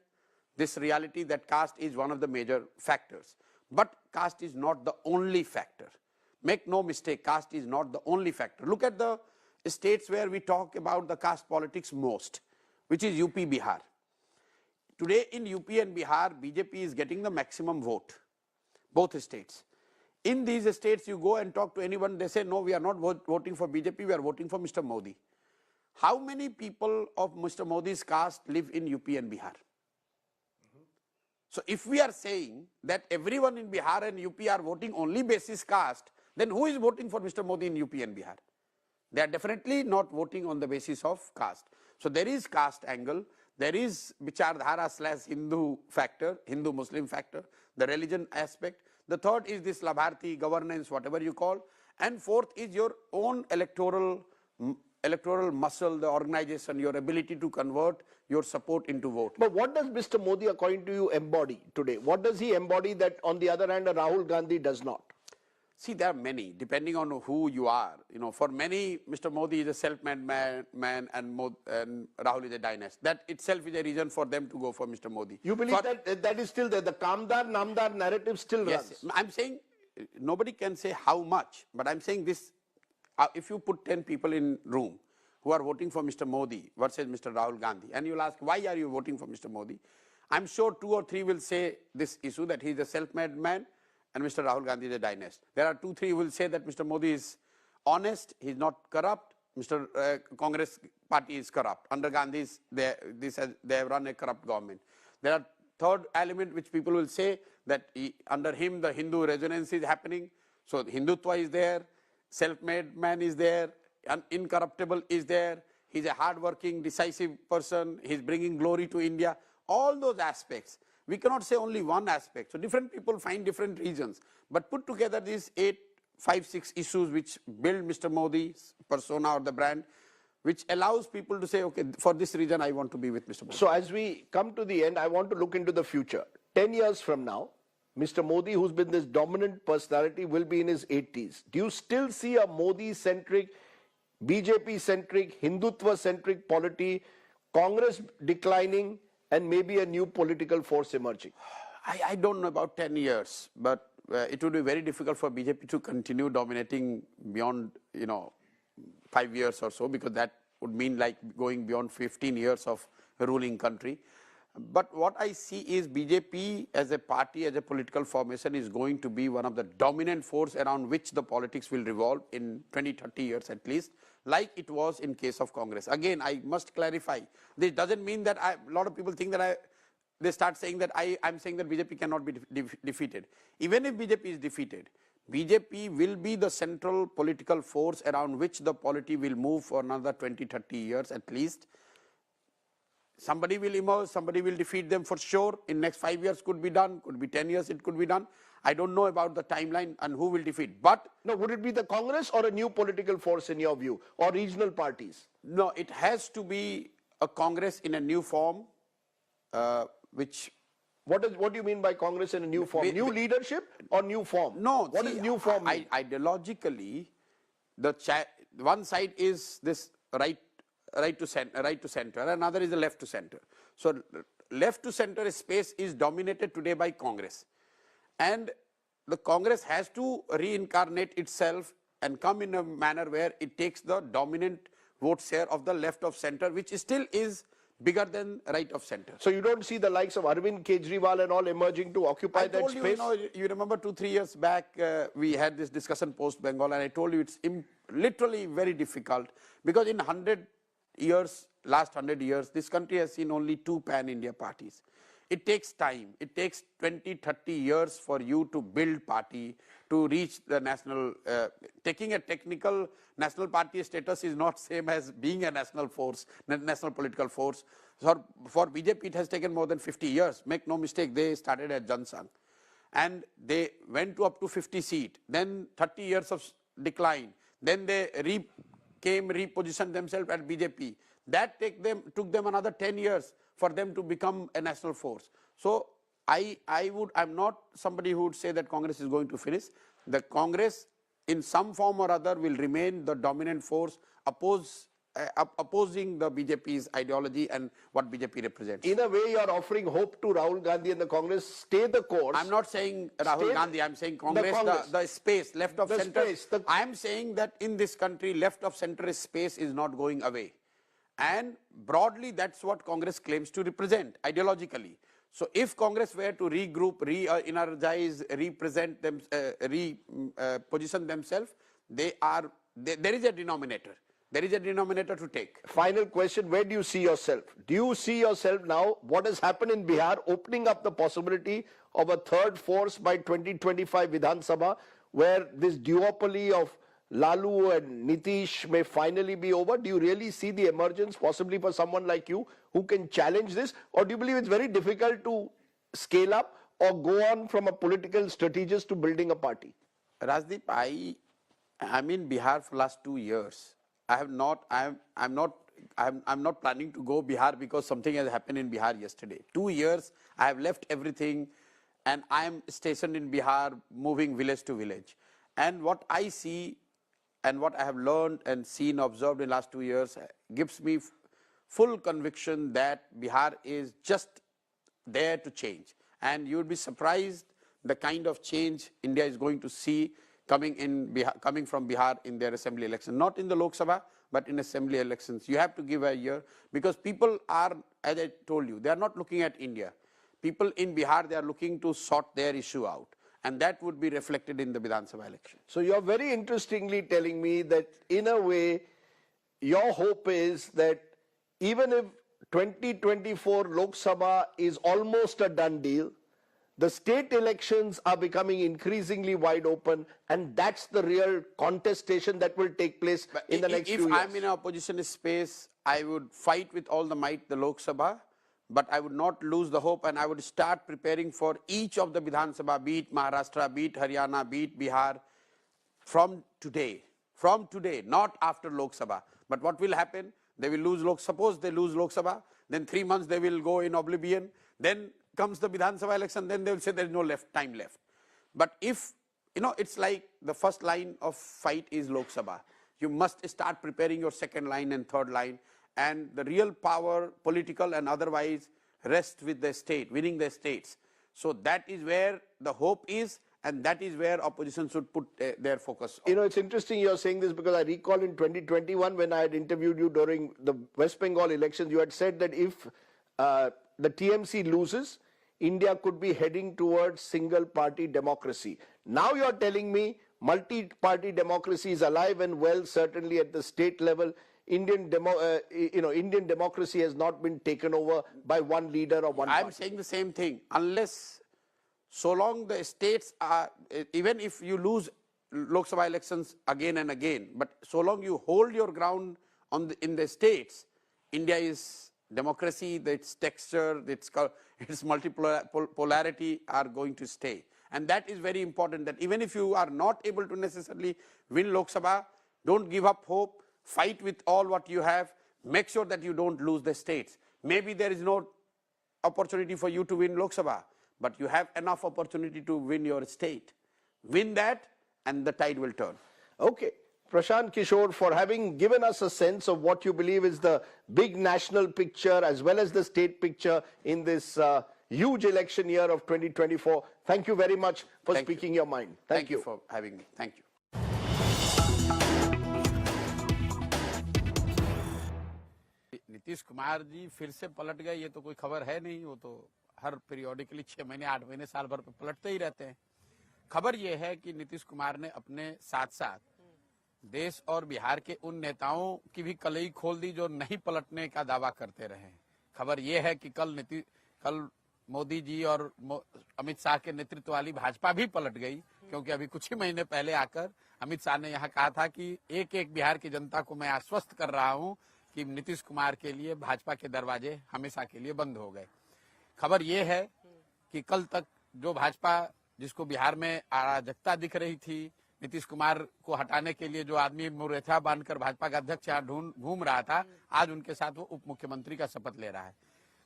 this reality that caste is one of the major factors. But caste is not the only factor. Make no mistake, caste is not the only factor. Look at the states where we talk about the caste politics most, which is UP, Bihar. Today in UP and Bihar, BJP is getting the maximum vote, both states. In these states, you go and talk to anyone, they say, no, we are not voting for BJP, we are voting for Mr. Modi. How many people of Mr. Modi's caste live in UP and Bihar? So if we are saying that everyone in Bihar and UP are voting only basis caste, then who is voting for Mr. Modi in UP and Bihar? They are definitely not voting on the basis of caste. So there is caste angle, there is Vichardhara / Hindu factor, Hindu-Muslim factor, the religion aspect. The third is this Labharti governance, whatever you call. And fourth is your own electoral muscle, the organization, your ability to convert your support into vote. But what does Mr. Modi, according to you, embody today? What does he embody that, on the other hand, Rahul Gandhi does not? See, there are many, depending on who you are. You know, for many, Mr. Modi is a self-made man and Rahul is a dynast. That itself is a reason for them to go for Mr. Modi. You believe that is still there? The Kamdar, Namdar narrative still runs? Yes, I'm saying nobody can say how much, but I'm saying this, if you put 10 people in room who are voting for Mr. Modi versus Mr. Rahul Gandhi, and you'll ask, why are you voting for Mr. Modi? I'm sure 2 or 3 will say this issue, that he is a self-made man, and Mr. Rahul Gandhi is a dynast. There are 2, 3 who will say that Mr. Modi is honest, he is not corrupt, Mr. Congress party is corrupt. Under Gandhi's, they have run a corrupt government. There are third element which people will say that under him the Hindu resonance is happening. So Hindutva is there, self-made man is there, incorruptible is there, he's a hard-working, decisive person, he's bringing glory to India. All those aspects. We cannot say only one aspect. So different people find different reasons. But put together these 8, 5, 6 issues which build Mr. Modi's persona or the brand, which allows people to say, okay, for this reason I want to be with Mr. Modi. So as we come to the end, I want to look into the future. 10 years from now, Mr. Modi, who's been this dominant personality, will be in his 80s. Do you still see a Modi-centric, BJP-centric, Hindutva-centric polity, Congress declining, and maybe a new political force emerging? I don't know about 10 years, but it would be very difficult for BJP to continue dominating beyond, 5 years or so, because that would mean like going beyond 15 years of a ruling country. But what I see is BJP as a party, as a political formation, is going to be one of the dominant force around which the politics will revolve in 20, 30 years at least, like it was in case of Congress. Again, I must clarify, this doesn't mean that a lot of people think that they start saying that I'm saying that BJP cannot be defeated. Even if BJP is defeated, BJP will be the central political force around which the polity will move for another 20, 30 years at least. Somebody will emerge, somebody will defeat them for sure. In next 5 years could be done, could be 10 years it could be done. I don't know about the timeline and who will defeat. But no, would it be the Congress or a new political force in your view, or regional parties? No, it has to be a Congress in a new form, which... What do you mean by Congress in a new form? New leadership or new form? No, what is new form mean? Ideologically, one side is this right to center, another is the left to center. So left to center space is dominated today by Congress, and the Congress has to reincarnate itself and come in a manner where it takes the dominant vote share of the left of center, which still is bigger than right of center. So you don't see the likes of Arvind Kejriwal and all emerging to occupy that space? You remember 2, 3 years back, we had this discussion post Bengal, and I told you it's literally very difficult, because in last 100 years, this country has seen only 2 pan-India parties. It takes time. It takes 20, 30 years for you to build party, to reach the national, taking a technical national party status is not same as being a national force, national political force. So for BJP, it has taken more than 50 years. Make no mistake, they started at Jansangh, and they went to up to 50 seats, then 30 years of decline, then they repositioned themselves at BJP. That took them another 10 years for them to become a national force. So I'm not somebody who would say that Congress is going to finish. The Congress in some form or other will remain the dominant force opposing the BJP's ideology and what BJP represents. In a way, you are offering hope to Rahul Gandhi and the Congress. Stay the course. I'm not saying Rahul Gandhi, I'm saying Congress, the space, left of center. I'm saying that in this country, left of center space is not going away. And broadly, that's what Congress claims to represent ideologically. So if Congress were to regroup, re-energize, represent them, position themselves, there is a denominator. There is a denominator to take. Final question, where do you see yourself? Do you see yourself now, what has happened in Bihar, opening up the possibility of a third force by 2025 Vidhan Sabha, where this duopoly of Lalu and Nitish may finally be over? Do you really see the emergence possibly for someone like you who can challenge this? Or do you believe it's very difficult to scale up or go on from a political strategist to building a party? Rajdeep, I'm in Bihar for last 2 years. I'm not planning to go Bihar because something has happened in Bihar yesterday. 2 years, I have left everything and I'm stationed in Bihar, moving village to village. And what I see and what I have learned and seen, observed in the last 2 years gives me full conviction that Bihar is just there to change. And you would be surprised the kind of change India is going to see coming from Bihar in their assembly election, not in the Lok Sabha, but in assembly elections. You have to give a year because people are, as I told you, they are not looking at India. People in Bihar, they are looking to sort their issue out. And that would be reflected in the Vidhan Sabha election. So you're very interestingly telling me that in a way, your hope is that even if 2024 Lok Sabha is almost a done deal, the state elections are becoming increasingly wide open, and that's the real contestation that will take place in the next few years. If I'm in an opposition space, I would fight with all the might the Lok Sabha, but I would not lose the hope, and I would start preparing for each of the Vidhan Sabha, be it Maharashtra, be it Haryana, be it Bihar, from today, not after Lok Sabha. But what will happen? They will lose suppose they lose Lok Sabha, then 3 months they will go in oblivion, then comes the Vidhan Sabha election, then they will say there is no time left. But if, it's like the first line of fight is Lok Sabha. You must start preparing your second line and third line, and the real power, political and otherwise, rests with the state, winning the states. So that is where the hope is, and that is where opposition should put their focus on. It's interesting you're saying this because I recall in 2021 when I had interviewed you during the West Bengal elections, you had said that if the TMC loses, India could be heading towards single-party democracy. Now you're telling me multi-party democracy is alive and well, certainly at the state level. Indian democracy has not been taken over by one leader or one party. I'm saying the same thing. Unless, so long the states are, even if you lose Lok Sabha elections again and again, but so long you hold your ground in the states, India is democracy, its texture, its multipolarity are going to stay. And that is very important, that even if you are not able to necessarily win Lok Sabha, don't give up hope, fight with all what you have, make sure that you don't lose the states. Maybe there is no opportunity for you to win Lok Sabha, but you have enough opportunity to win your state. Win that and the tide will turn. Okay. Prashant Kishor, for having given us a sense of what you believe is the big national picture as well as the state picture in this huge election year of 2024. Thank you very much for speaking your mind. Thank you for having me. Thank you. Nitish Kumar ji फिर से पलट गए, ये तो कोई खबर है नहीं, वो तो हर पीरियोडिकली 6 महीने 8 महीने साल भर पे पलटते ही रहते हैं। खबर ये है कि नीतीश कुमार ने अपने साथ साथ देश और बिहार के उन नेताओं की भी कलई खोल दी जो नहीं पलटने का दावा करते रहे। खबर ये है कि कल मोदी जी और अमित शाह के नेतृत्व वाली भाजपा भी पलट गई, क्योंकि अभी कुछ ही महीने पहले आकर अमित शाह ने यहाँ कहा था कि एक बिहार की जनता को मैं आश्वस्त कर रहा हूँ कि नीतीश कुमार के लिए भाजपा के दरवाजे हमेशा के लिए बंद हो गए। खबर ये है कि कल तक जो भाजपा जिसको बिहार में अराजकता दिख रही थी, नीतीश कुमार को हटाने के लिए जो आदमी मुरेठा बांधकर भाजपा का अध्यक्ष यहाँ घूम रहा था, आज उनके साथ वो उप मुख्यमंत्री का शपथ ले रहा है।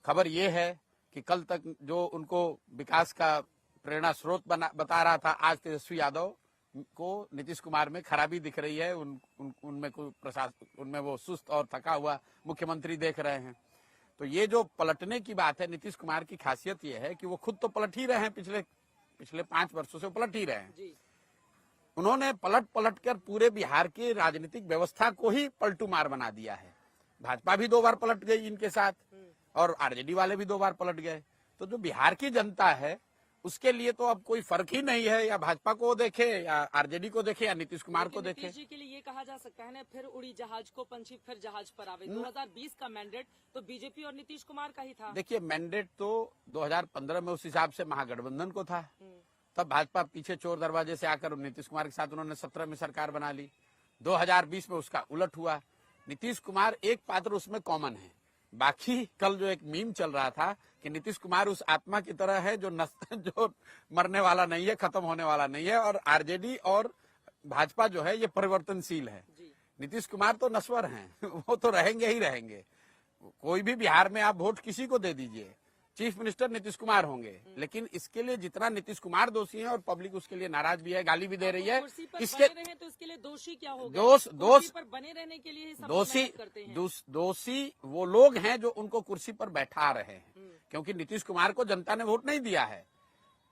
खबर ये है कि कल तक जो उनको विकास का प्रेरणा स्रोत बता रहा था, आज तेजस्वी यादव को नीतीश कुमार में खराबी दिख रही है। उनमें वो सुस्त और थका हुआ मुख्यमंत्री देख रहे हैं। तो ये जो पलटने की बात है, नीतीश कुमार की खासियत ये है कि वो खुद तो पलट ही रहे हैं, पिछले 5 वर्षों से पलट ही रहे हैं। उन्होंने पलट कर पूरे बिहार की राजनीतिक व्यवस्था को ही पलटू मार बना दिया है। भाजपा भी 2 बार पलट गई इनके साथ और आरजेडी वाले भी 2 बार पलट गए। तो जो बिहार की जनता है उसके लिए तो अब कोई फर्क ही नहीं है, या भाजपा को देखे या आरजेडी को देखे या नीतीश कुमार को देखे। नीतीश जी के लिए ये कहा जा सकता है ना, फिर उड़ी जहाज को पंछी फिर जहाज पर आवे। 2020 का मैंडेट तो बीजेपी और नीतीश कुमार का ही था। देखिए, मैंडेट तो 2015 में उस हिसाब से महागठबंधन को था, तब भाजपा पीछे चोर दरवाजे से आकर नीतीश कुमार के साथ उन्होंने 17 में सरकार बना ली। 2020 में उसका उलट हुआ। नीतीश कुमार एक पात्र उसमें कॉमन है, बाकी कल जो एक मीम चल रहा था कि नीतीश कुमार उस आत्मा की तरह है जो जो मरने वाला नहीं है, खत्म होने वाला नहीं है, और आरजेडी और भाजपा जो है ये परिवर्तनशील है। नीतीश कुमार तो नश्वर हैं वो तो रहेंगे ही रहेंगे। कोई भी बिहार में आप वोट किसी को दे दीजिए, चीफ मिनिस्टर नीतीश कुमार होंगे, लेकिन इसके लिए जितना नीतीश कुमार दोषी है और पब्लिक उसके लिए नाराज भी है, गाली भी दे रही है, इसके तो इसके लिए दोषी क्या होगा? दोष पर बने रहने के लिए सब दोषी करते हैं। दोषी वो लोग हैं जो उनको कुर्सी पर बैठा रहे हैं, क्योंकि नीतीश कुमार को जनता ने वोट नहीं दिया है।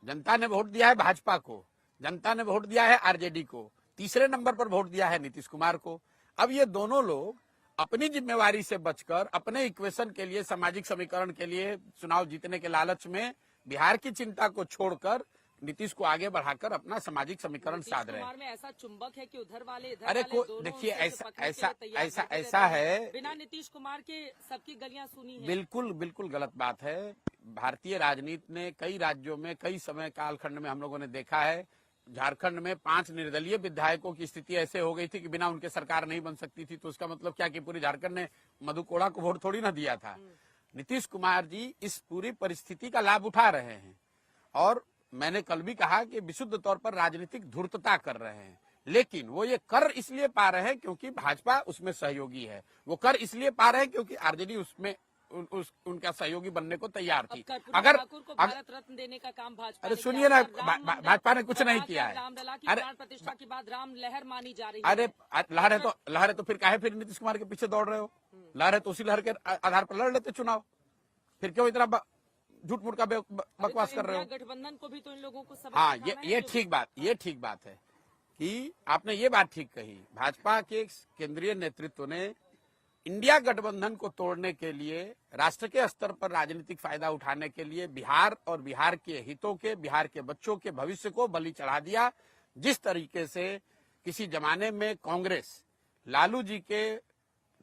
जनता ने वोट दिया है भाजपा को, जनता ने वोट दिया है आरजेडी को, तीसरे नंबर पर वोट दिया है नीतीश कुमार को। अब ये दोनों लोग अपनी जिम्मेवारी से बचकर अपने इक्वेशन के लिए, सामाजिक समीकरण के लिए, चुनाव जीतने के लालच में बिहार की चिंता को छोड़कर नीतीश को आगे बढ़ाकर अपना सामाजिक समीकरण साध रहे हैं। में ऐसा चुंबक है कि उधर वाले इधर अरे वाले देखिए, ऐसा ऐसा है, बिना नीतीश कुमार के सबकी गलियां सुनी है। बिल्कुल बिल्कुल गलत बात है। भारतीय राजनीति ने कई राज्यों में कई समय कालखंड में हम लोगों ने देखा है, झारखंड में 5 निर्दलीय विधायकों की स्थिति ऐसे हो गई थी कि बिना उनके सरकार नहीं बन सकती थी। तो उसका मतलब क्या कि पूरी झारखंड ने मधु कोड़ा को वोट थोड़ी ना दिया था। नीतीश कुमार जी इस पूरी परिस्थिति का लाभ उठा रहे हैं, और मैंने कल भी कहा कि विशुद्ध तौर पर राजनीतिक धूर्तता कर रहे हैं, लेकिन वो ये कर इसलिए पा रहे हैं क्योंकि भाजपा उसमें सहयोगी है। वो कर इसलिए पा रहे हैं क्योंकि आरजेडी उसमें उनका सहयोगी बनने को तैयार थी। अगर भारत रत्न देने का काम भाजपा, अरे सुनिए ना, भाजपा ने कुछ नहीं किया है। अरे प्रतिष्ठा के बाद राम लहर मानी जा रही है। अरे लहर है तो फिर काहे फिर नीतीश कुमार के पीछे दौड़ रहे हो? लहर है तो उसी लहर के आधार पर लड़ लेते चुनाव, फिर क्यों इतना झूठ मूठ का बकवास कर रहे हो? गठबंधन को भी तो इन लोगों को सब। हाँ, ये ठीक बात है कि आपने ये बात ठीक कही। भाजपा के केंद्रीय नेतृत्व ने इंडिया गठबंधन को तोड़ने के लिए, राष्ट्र के स्तर पर राजनीतिक फायदा उठाने के लिए बिहार और बिहार के हितों के, बिहार के बच्चों के भविष्य को बलि चढ़ा दिया। जिस तरीके से किसी जमाने में कांग्रेस लालू जी के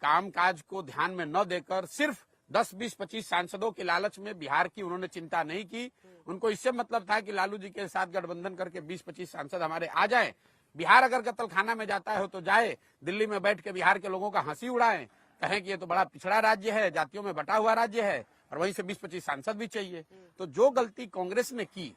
कामकाज को ध्यान में न देकर सिर्फ 10, 20, 25 सांसदों के लालच में बिहार की उन्होंने चिंता नहीं की। उनको इससे मतलब था कि लालू जी के साथ गठबंधन करके 20-25 सांसद हमारे आ जाएं, बिहार अगर कत्लखाना में जाता है तो जाए, दिल्ली में बैठ के बिहार के लोगों का हंसी उड़ाएं, कहें कि ये तो बड़ा पिछड़ा राज्य है, जातियों में बटा हुआ राज्य है, और वहीं से 20-25 सांसद भी चाहिए। तो जो गलती कांग्रेस ने की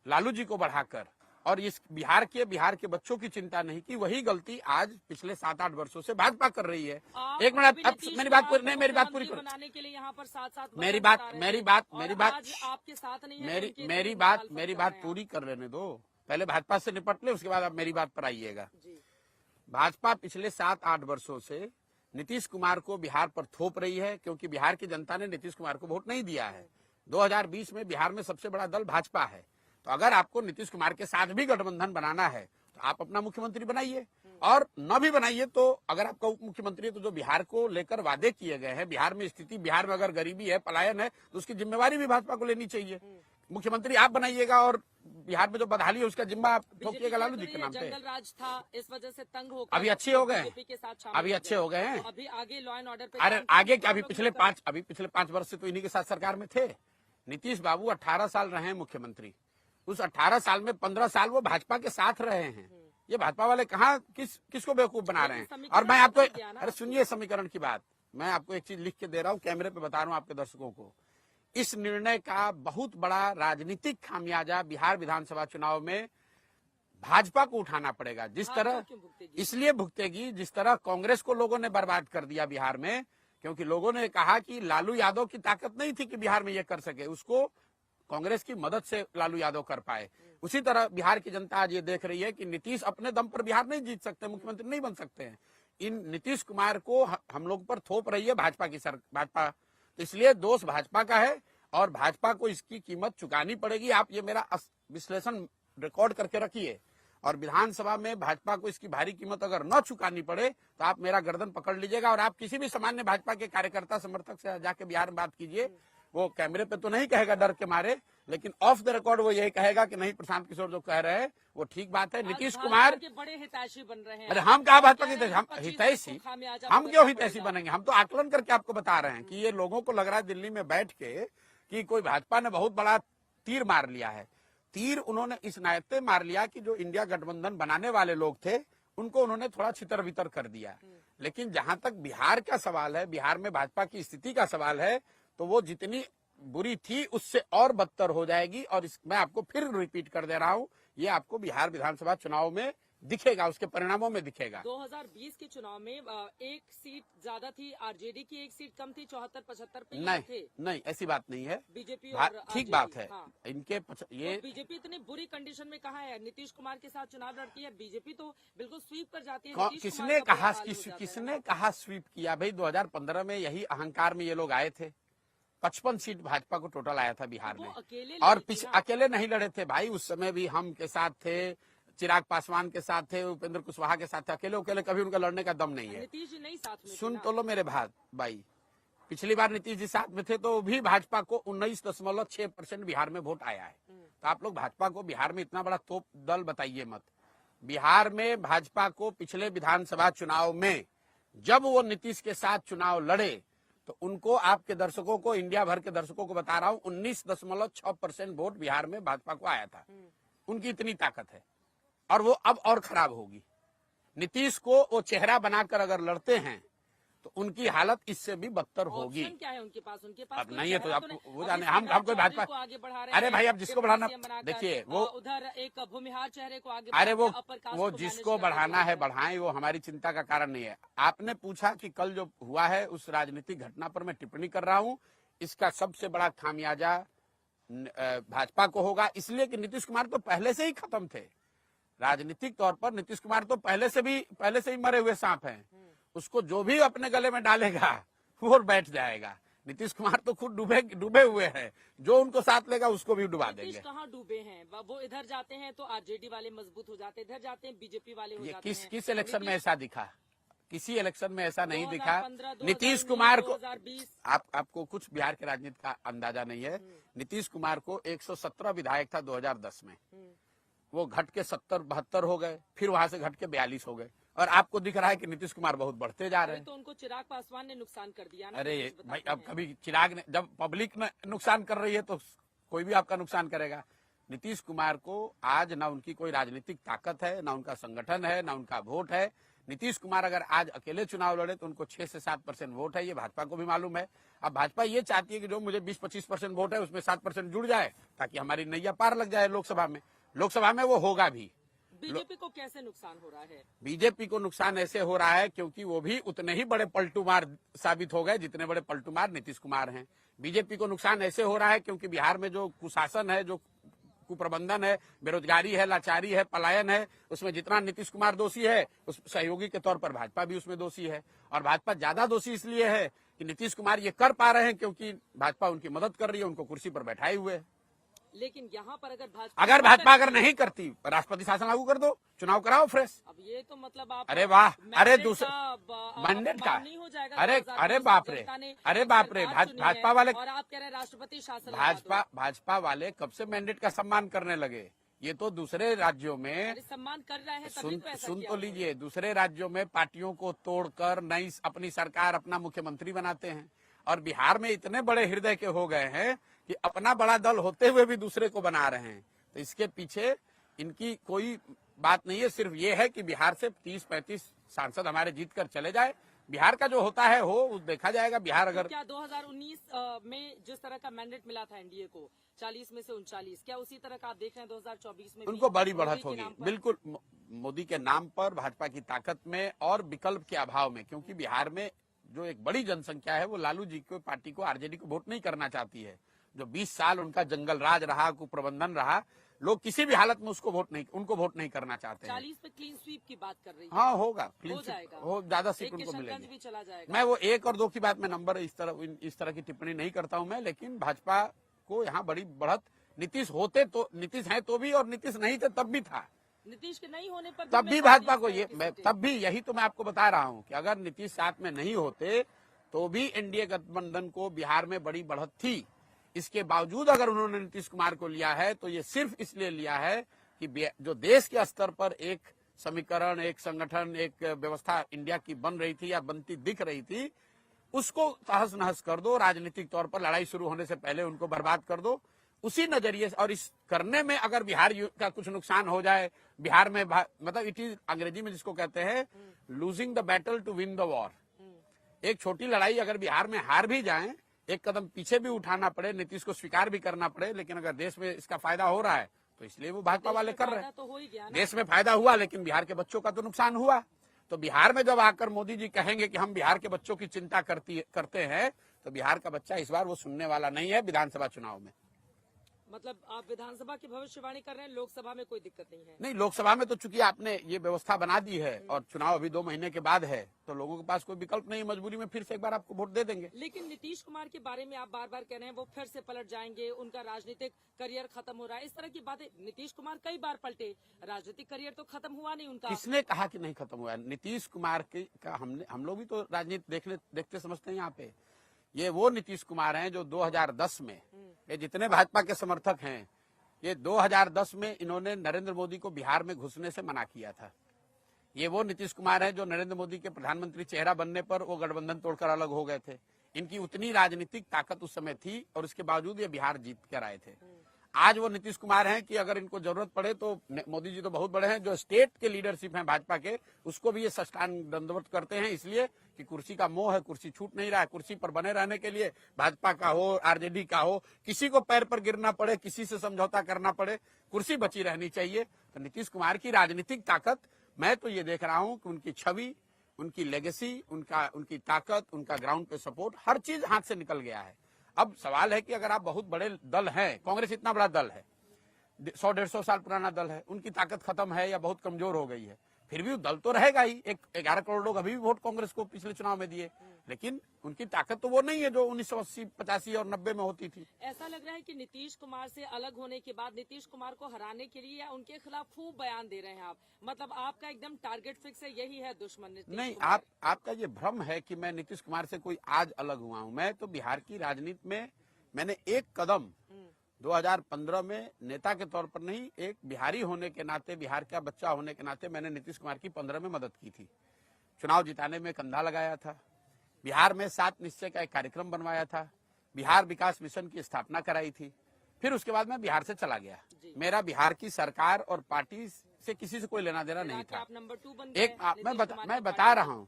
लालू जी को बढ़ाकर और इस बिहार के बच्चों की चिंता नहीं की, वही गलती आज पिछले 7-8 वर्षों से भाजपा कर रही है। एक मिनट, अब मेरी बात पूरी नहीं, मेरी बात पूरी करो। बनाने के लिए यहाँ पर साथ-साथ मेरी बात आपके साथ नहीं है। मेरी बात पूरी कर लेने दो, पहले भाजपा से निपट ले, उसके बाद आप मेरी बात पर आइएगा। भाजपा पिछले 7-8 वर्षों से नीतीश कुमार को बिहार पर थोप रही है, क्योंकि बिहार की जनता ने नीतीश कुमार को वोट नहीं दिया है। 2020 में बिहार में सबसे बड़ा दल भाजपा है, तो अगर आपको नीतीश कुमार के साथ भी गठबंधन बनाना है तो आप अपना मुख्यमंत्री बनाइए, और न भी बनाइए तो अगर आपका उप मुख्यमंत्री है तो जो बिहार को लेकर वादे किए गए हैं, बिहार में स्थिति, बिहार में अगर गरीबी है, पलायन है, तो उसकी जिम्मेवारी भी भाजपा को लेनी चाहिए। मुख्यमंत्री आप बनाइएगा और बिहार में जो बदहाली है उसका जिम्मा आप ठोकिएगा लालू जी के नाम पे। जंगल राज था, इस वजह से तंग होकर अभी अच्छे हो गए हैं, अभी अच्छे हो गए हैं। अभी आगे लॉ एंड ऑर्डर पे, अरे आगे क्या, अभी पिछले 5 वर्ष से तो इन्हीं के साथ सरकार में थे। नीतीश बाबू 18 साल रहे हैं मुख्यमंत्री, उस 18 साल में 15 साल वो भाजपा के साथ रहे हैं। ये भाजपा वाले कहाँ किसको बेवकूफ बना रहे हैं? और मैं आपको, अरे सुनिए समीकरण की बात, मैं आपको एक चीज लिख के दे रहा हूँ, कैमरे पे बता रहा हूँ आपके दर्शकों को। इस निर्णय का बहुत बड़ा राजनीतिक खामियाजा बिहार विधानसभा चुनाव में भाजपा को उठाना पड़ेगा। जिस तरह इसलिए भुगतेगी, जिस तरह कांग्रेस को लोगों ने बर्बाद कर दिया बिहार में, क्योंकि लोगों ने कहा कि लालू यादव की ताकत नहीं थी कि बिहार में ये कर सके, उसको कांग्रेस की मदद से लालू यादव कर पाए। उसी तरह बिहार की जनता आज ये देख रही है कि नीतीश अपने दम पर बिहार नहीं जीत सकते, मुख्यमंत्री नहीं बन सकते हैं। इन नीतीश कुमार को हम लोग पर थोप रही है भाजपा की भाजपा, इसलिए दोष भाजपा का है और भाजपा को इसकी कीमत चुकानी पड़ेगी। आप ये मेरा विश्लेषण रिकॉर्ड करके रखिए, और विधानसभा में भाजपा को इसकी भारी कीमत अगर न चुकानी पड़े तो आप मेरा गर्दन पकड़ लीजिएगा, और आप किसी भी सामान्य भाजपा के कार्यकर्ता समर्थक से जाके बिहार में बात कीजिए, वो कैमरे पे तो नहीं कहेगा डर के मारे, लेकिन ऑफ द रिकॉर्ड वो यही कहेगा कि नहीं, प्रशांत किशोर जो कह रहे हैं वो ठीक बात है। नीतीश कुमार के बड़े हितैषी बन रहे हैं। अरे हम कहा भाजपा की हम हितैषी, खामियाजा हम क्यों हितैषी बनेंगे? हम तो आकलन करके आपको बता रहे हैं कि ये लोगों को लग रहा है दिल्ली में बैठ के कि कोई भाजपा ने बहुत बड़ा तीर मार लिया है। तीर उन्होंने इस नाते मार लिया कि जो इंडिया गठबंधन बनाने वाले लोग थे उनको उन्होंने थोड़ा छितर बितर कर दिया। लेकिन जहां तक बिहार का सवाल है, बिहार में भाजपा की स्थिति का सवाल है, तो वो जितनी बुरी थी उससे और बदतर हो जाएगी। और मैं आपको फिर रिपीट कर दे रहा हूं, ये आपको बिहार विधानसभा चुनाव में दिखेगा, उसके परिणामों में दिखेगा। 2020 के चुनाव में एक सीट ज्यादा थी, आरजेडी की एक सीट कम थी, 74-75 पे नहीं थे। नहीं, ऐसी बात नहीं है, बीजेपी और ठीक बात है। हाँ। इनके ये तो बीजेपी इतनी बुरी कंडीशन में कहाँ है? नीतीश कुमार के साथ चुनाव लड़ती है बीजेपी, तो बिल्कुल स्वीप कर जाती है। किसने कहा किसने कहा स्वीप किया? भाई 2015 में यही अहंकार में ये लोग आए थे। 55 सीट भाजपा को टोटल आया था बिहार में, और अकेले नहीं लड़े थे भाई। उस समय भी हम के साथ थे, चिराग पासवान के साथ थे, उपेंद्र कुशवाहा के साथ थे। अकेले कभी उनका लड़ने का दम नहीं है। नीतीश जी नहीं साथ में सुन तो लो मेरे भाई, पिछली बार नीतीश जी साथ में थे तो भी भाजपा को 19.6% बिहार में वोट आया है। तो आप लोग भाजपा को बिहार में इतना बड़ा तोप दल बताइए मत। बिहार में भाजपा को पिछले विधानसभा चुनाव में जब वो नीतीश के साथ चुनाव लड़े तो उनको, आपके दर्शकों को, इंडिया भर के दर्शकों को बता रहा हूं, 19.6% वोट बिहार में भाजपा को आया था। उनकी इतनी ताकत है, और वो अब और खराब होगी। नीतीश को वो चेहरा बनाकर अगर लड़ते हैं तो उनकी हालत इससे भी बदतर होगी। क्या है उनके पास? अब नहीं है तो आप वो जाने, हम कोई भाजपा आगे बढ़ा रहे। अरे भाई, अब जिसको बढ़ाना, देखिए वो उधर एक भूमिहार चेहरे को आगे, अरे वो जिसको बढ़ाना है बढ़ाएं, वो हमारी चिंता का कारण नहीं है। आपने पूछा कि कल जो हुआ है उस राजनीतिक घटना पर मैं टिप्पणी कर रहा हूं, इसका सबसे बड़ा खामियाजा भाजपा को होगा, इसलिए कि नीतीश कुमार तो पहले से ही खत्म थे राजनीतिक तौर पर। नीतीश कुमार तो पहले से ही मरे हुए सांप हैं। उसको जो भी अपने गले में डालेगा वो बैठ जाएगा। नीतीश कुमार तो खुद डूबे हुए हैं, जो उनको साथ लेगा उसको भी डुबा देंगे। कहाँ डूबे हैं? वो इधर जाते हैं तो आरजेडी वाले मजबूत हो जाते हैं, इधर जाते हैं बीजेपी वाले हो जाते हैं। किस इलेक्शन में ऐसा दिखा? किसी इलेक्शन में ऐसा नहीं दिखा। नीतीश कुमार को, आपको कुछ बिहार के राजनीति का अंदाजा नहीं है। नीतीश कुमार को 117 विधायक था 2010 में, वो घट के 70-72 हो गए, फिर वहां से घट के 42 हो गए, और आपको दिख रहा है कि नीतीश कुमार बहुत बढ़ते जा रहे हैं। तो उनको चिराग पासवान ने नुकसान कर दिया ना। अरे भाई, अब कभी चिराग ने, जब पब्लिक में नुकसान कर रही है तो कोई भी आपका नुकसान करेगा। नीतीश कुमार को आज ना उनकी कोई राजनीतिक ताकत है, ना उनका संगठन है, ना उनका वोट है। नीतीश कुमार अगर आज अकेले चुनाव लड़े तो उनको 6 से 7% वोट है, ये भाजपा को भी मालूम है। अब भाजपा ये चाहती है कि जो मुझे 20-25% वोट है उसमें 7% जुड़ जाए, ताकि हमारी नैया पार लग जाए लोकसभा में। लोकसभा में वो होगा भी। बीजेपी को कैसे नुकसान हो रहा है? बीजेपी को नुकसान ऐसे हो रहा है क्योंकि वो भी उतने ही बड़े पलटूमार साबित हो गए जितने बड़े पलटूमार नीतीश कुमार हैं। बीजेपी को नुकसान ऐसे हो रहा है क्योंकि बिहार में जो कुशासन है, जो कुप्रबंधन है, बेरोजगारी है, लाचारी है, पलायन है, उसमें जितना नीतीश कुमार दोषी है, उस सहयोगी के तौर पर भाजपा भी उसमें दोषी है। और भाजपा ज्यादा दोषी इसलिए है कि नीतीश कुमार ये कर पा रहे हैं क्योंकि भाजपा उनकी मदद कर रही है, उनको कुर्सी पर बैठाए हुए है। लेकिन यहाँ पर अगर भाजपा अगर नहीं करती, राष्ट्रपति शासन लागू कर दो, चुनाव कराओ फ्रेश। अब ये तो मतलब आप, अरे वाह, अरे दूसरा मैंडेट का नहीं हो जाएगा। अरे बाप रे, अरे बाप रे, भाजपा वाले, और आप कह रहे हैं राष्ट्रपति शासन, भाजपा वाले कब से मैंडेट का सम्मान करने लगे? ये तो दूसरे राज्यों में सम्मान कर रहे हैं। सुन तो लीजिए, दूसरे राज्यों में पार्टियों को तोड़कर नई अपनी सरकार, अपना मुख्यमंत्री बनाते हैं, और बिहार में इतने बड़े हृदय के हो गए हैं कि अपना बड़ा दल होते हुए भी दूसरे को बना रहे हैं। तो इसके पीछे इनकी कोई बात नहीं है, सिर्फ ये है कि बिहार से 30-35 सांसद हमारे जीत कर चले जाए। बिहार का जो होता है हो देखा जाएगा। बिहार अगर क्या 2019 में जिस तरह का मैंडेट मिला था एनडीए को 40 में से 39, क्या उसी तरह का आप देख रहे हैं 2024 में? उनको बड़ी बढ़त होगी, बिल्कुल मोदी के नाम पर, भाजपा की ताकत में और विकल्प के अभाव में। क्योंकि बिहार में जो एक बड़ी जनसंख्या है वो लालू जी को, पार्टी को, आरजेडी को वोट नहीं करना चाहती है। जो 20 साल उनका जंगल राज रहा, कुप्रबंधन रहा, लोग किसी भी हालत में उनको वोट नहीं करना चाहते हैं। 40 पे क्लीन स्वीप की बात कर रही है। हाँ, होगा, हो जाएगा, हो, ज्यादा सीट उनको मिलेगी। भी चला जाएगा। मैं वो 1 और 2 की बात में नंबर इस तरह की टिप्पणी नहीं करता हूं मैं, लेकिन भाजपा को यहाँ बड़ी बढ़त, नीतीश होते तो, नीतीश है तो भी, और नीतीश नहीं थे तब भी था। नीतीश के नहीं होने पर तब भी भाजपा को तब भी यही तो मैं आपको बता रहा हूं कि अगर नीतीश साथ में नहीं होते तो भी एनडीए गठबंधन को बिहार में बड़ी बढ़त थी। इसके बावजूद अगर उन्होंने नीतीश कुमार को लिया है तो ये सिर्फ इसलिए लिया है कि जो देश के स्तर पर एक समीकरण, एक संगठन, एक व्यवस्था इंडिया की बन रही थी या बनती दिख रही थी, उसको तहस नहस कर दो, राजनीतिक तौर पर लड़ाई शुरू होने से पहले उनको बर्बाद कर दो, उसी नजरिए से। और इस करने में अगर बिहार का कुछ नुकसान हो जाए, बिहार में मतलब इट इज अंग्रेजी में जिसको कहते हैं losing the battle to win the war. एक छोटी लड़ाई अगर बिहार में हार भी जाए, एक कदम पीछे भी उठाना पड़े, नीतीश को स्वीकार भी करना पड़े, लेकिन अगर देश में इसका फायदा हो रहा है तो इसलिए वो भाजपा वाले कर रहे हैं। तो हो ही गया ना। देश में फायदा हुआ लेकिन बिहार के बच्चों का तो नुकसान हुआ। तो बिहार में जब आकर मोदी जी कहेंगे कि हम बिहार के बच्चों की चिंता करते हैं, तो बिहार का बच्चा इस बार वो सुनने वाला नहीं है विधानसभा चुनाव में। मतलब आप विधानसभा की भविष्यवाणी कर रहे हैं, लोकसभा में कोई दिक्कत नहीं है? नहीं, लोकसभा में तो चूंकि आपने ये व्यवस्था बना दी है और चुनाव अभी 2 महीने के बाद है, तो लोगों के पास कोई विकल्प नहीं, मजबूरी में फिर से एक बार आपको वोट दे देंगे। लेकिन नीतीश कुमार के बारे में आप बार बार कह रहे हैं वो फिर से पलट जाएंगे, उनका राजनीतिक करियर खत्म हो रहा है, इस तरह की बातें। नीतीश कुमार कई बार पलटे, राजनीतिक करियर तो खत्म हुआ नहीं उनका। किसने कहा कि नहीं खत्म हुआ है? नीतीश कुमार का हम लोग भी तो राजनीति देखते समझते हैं। यहाँ पे ये वो नीतीश कुमार हैं जो 2010 में, ये जितने भाजपा के समर्थक हैं, ये 2010 में इन्होंने नरेंद्र मोदी को बिहार में घुसने से मना किया था। ये वो नीतीश कुमार हैं जो नरेंद्र मोदी के प्रधानमंत्री चेहरा बनने पर वो गठबंधन तोड़कर अलग हो गए थे। इनकी उतनी राजनीतिक ताकत उस समय थी और उसके बावजूद ये बिहार जीत कर आए थे। आज वो नीतीश कुमार हैं कि अगर इनको जरूरत पड़े तो मोदी जी तो बहुत बड़े हैं, जो स्टेट के लीडरशिप हैं भाजपा के, उसको भी ये साष्टांग दंडवत करते हैं, इसलिए कि कुर्सी का मोह है, कुर्सी छूट नहीं रहा है। कुर्सी पर बने रहने के लिए भाजपा का हो, आरजेडी का हो, किसी को पैर पर गिरना पड़े, किसी से समझौता करना पड़े, कुर्सी बची रहनी चाहिए। तो नीतीश कुमार की राजनीतिक ताकत, मैं तो ये देख रहा हूं कि उनकी छवि, उनकी लेगेसी, उनकी ताकत, उनका ग्राउंड पे सपोर्ट, हर चीज हाथ से निकल गया है। अब सवाल है कि अगर आप बहुत बड़े दल हैं, कांग्रेस इतना बड़ा दल है, 100-150 साल पुराना दल है, उनकी ताकत खत्म है या बहुत कमजोर हो गई है, फिर भी दल तो रहेगा ही। 11 करोड़ लोग अभी भी वोट कांग्रेस को पिछले चुनाव में दिए, लेकिन उनकी ताकत तो वो नहीं है जो 1980, 85 और 90 में होती थी। ऐसा लग रहा है कि नीतीश कुमार से अलग होने के बाद नीतीश कुमार को हराने के लिए या उनके खिलाफ खूब बयान दे रहे हैं आप, मतलब आपका एकदम टारगेट फिक्स है, यही है दुश्मन नीतीश नहीं, कुमार? आपका ये भ्रम है कि मैं नीतीश कुमार से कोई आज अलग हुआ हूं। मैं तो बिहार की राजनीति में मैंने एक कदम 2015 में नेता के तौर पर नहीं, एक बिहारी होने के नाते, बिहार का बच्चा होने के नाते मैंने नीतीश कुमार की 15 में मदद की थी। चुनाव जिताने में कंधा लगाया था, बिहार में 7 निश्चय का एक कार्यक्रम बनवाया था, बिहार विकास मिशन की स्थापना कराई थी। फिर उसके बाद मैं बिहार से चला गया। मेरा बिहार की सरकार और पार्टी से किसी से कोई लेना देना नहीं था। आप नंबर 2 बन एक गए, मैं बता रहा हूँ।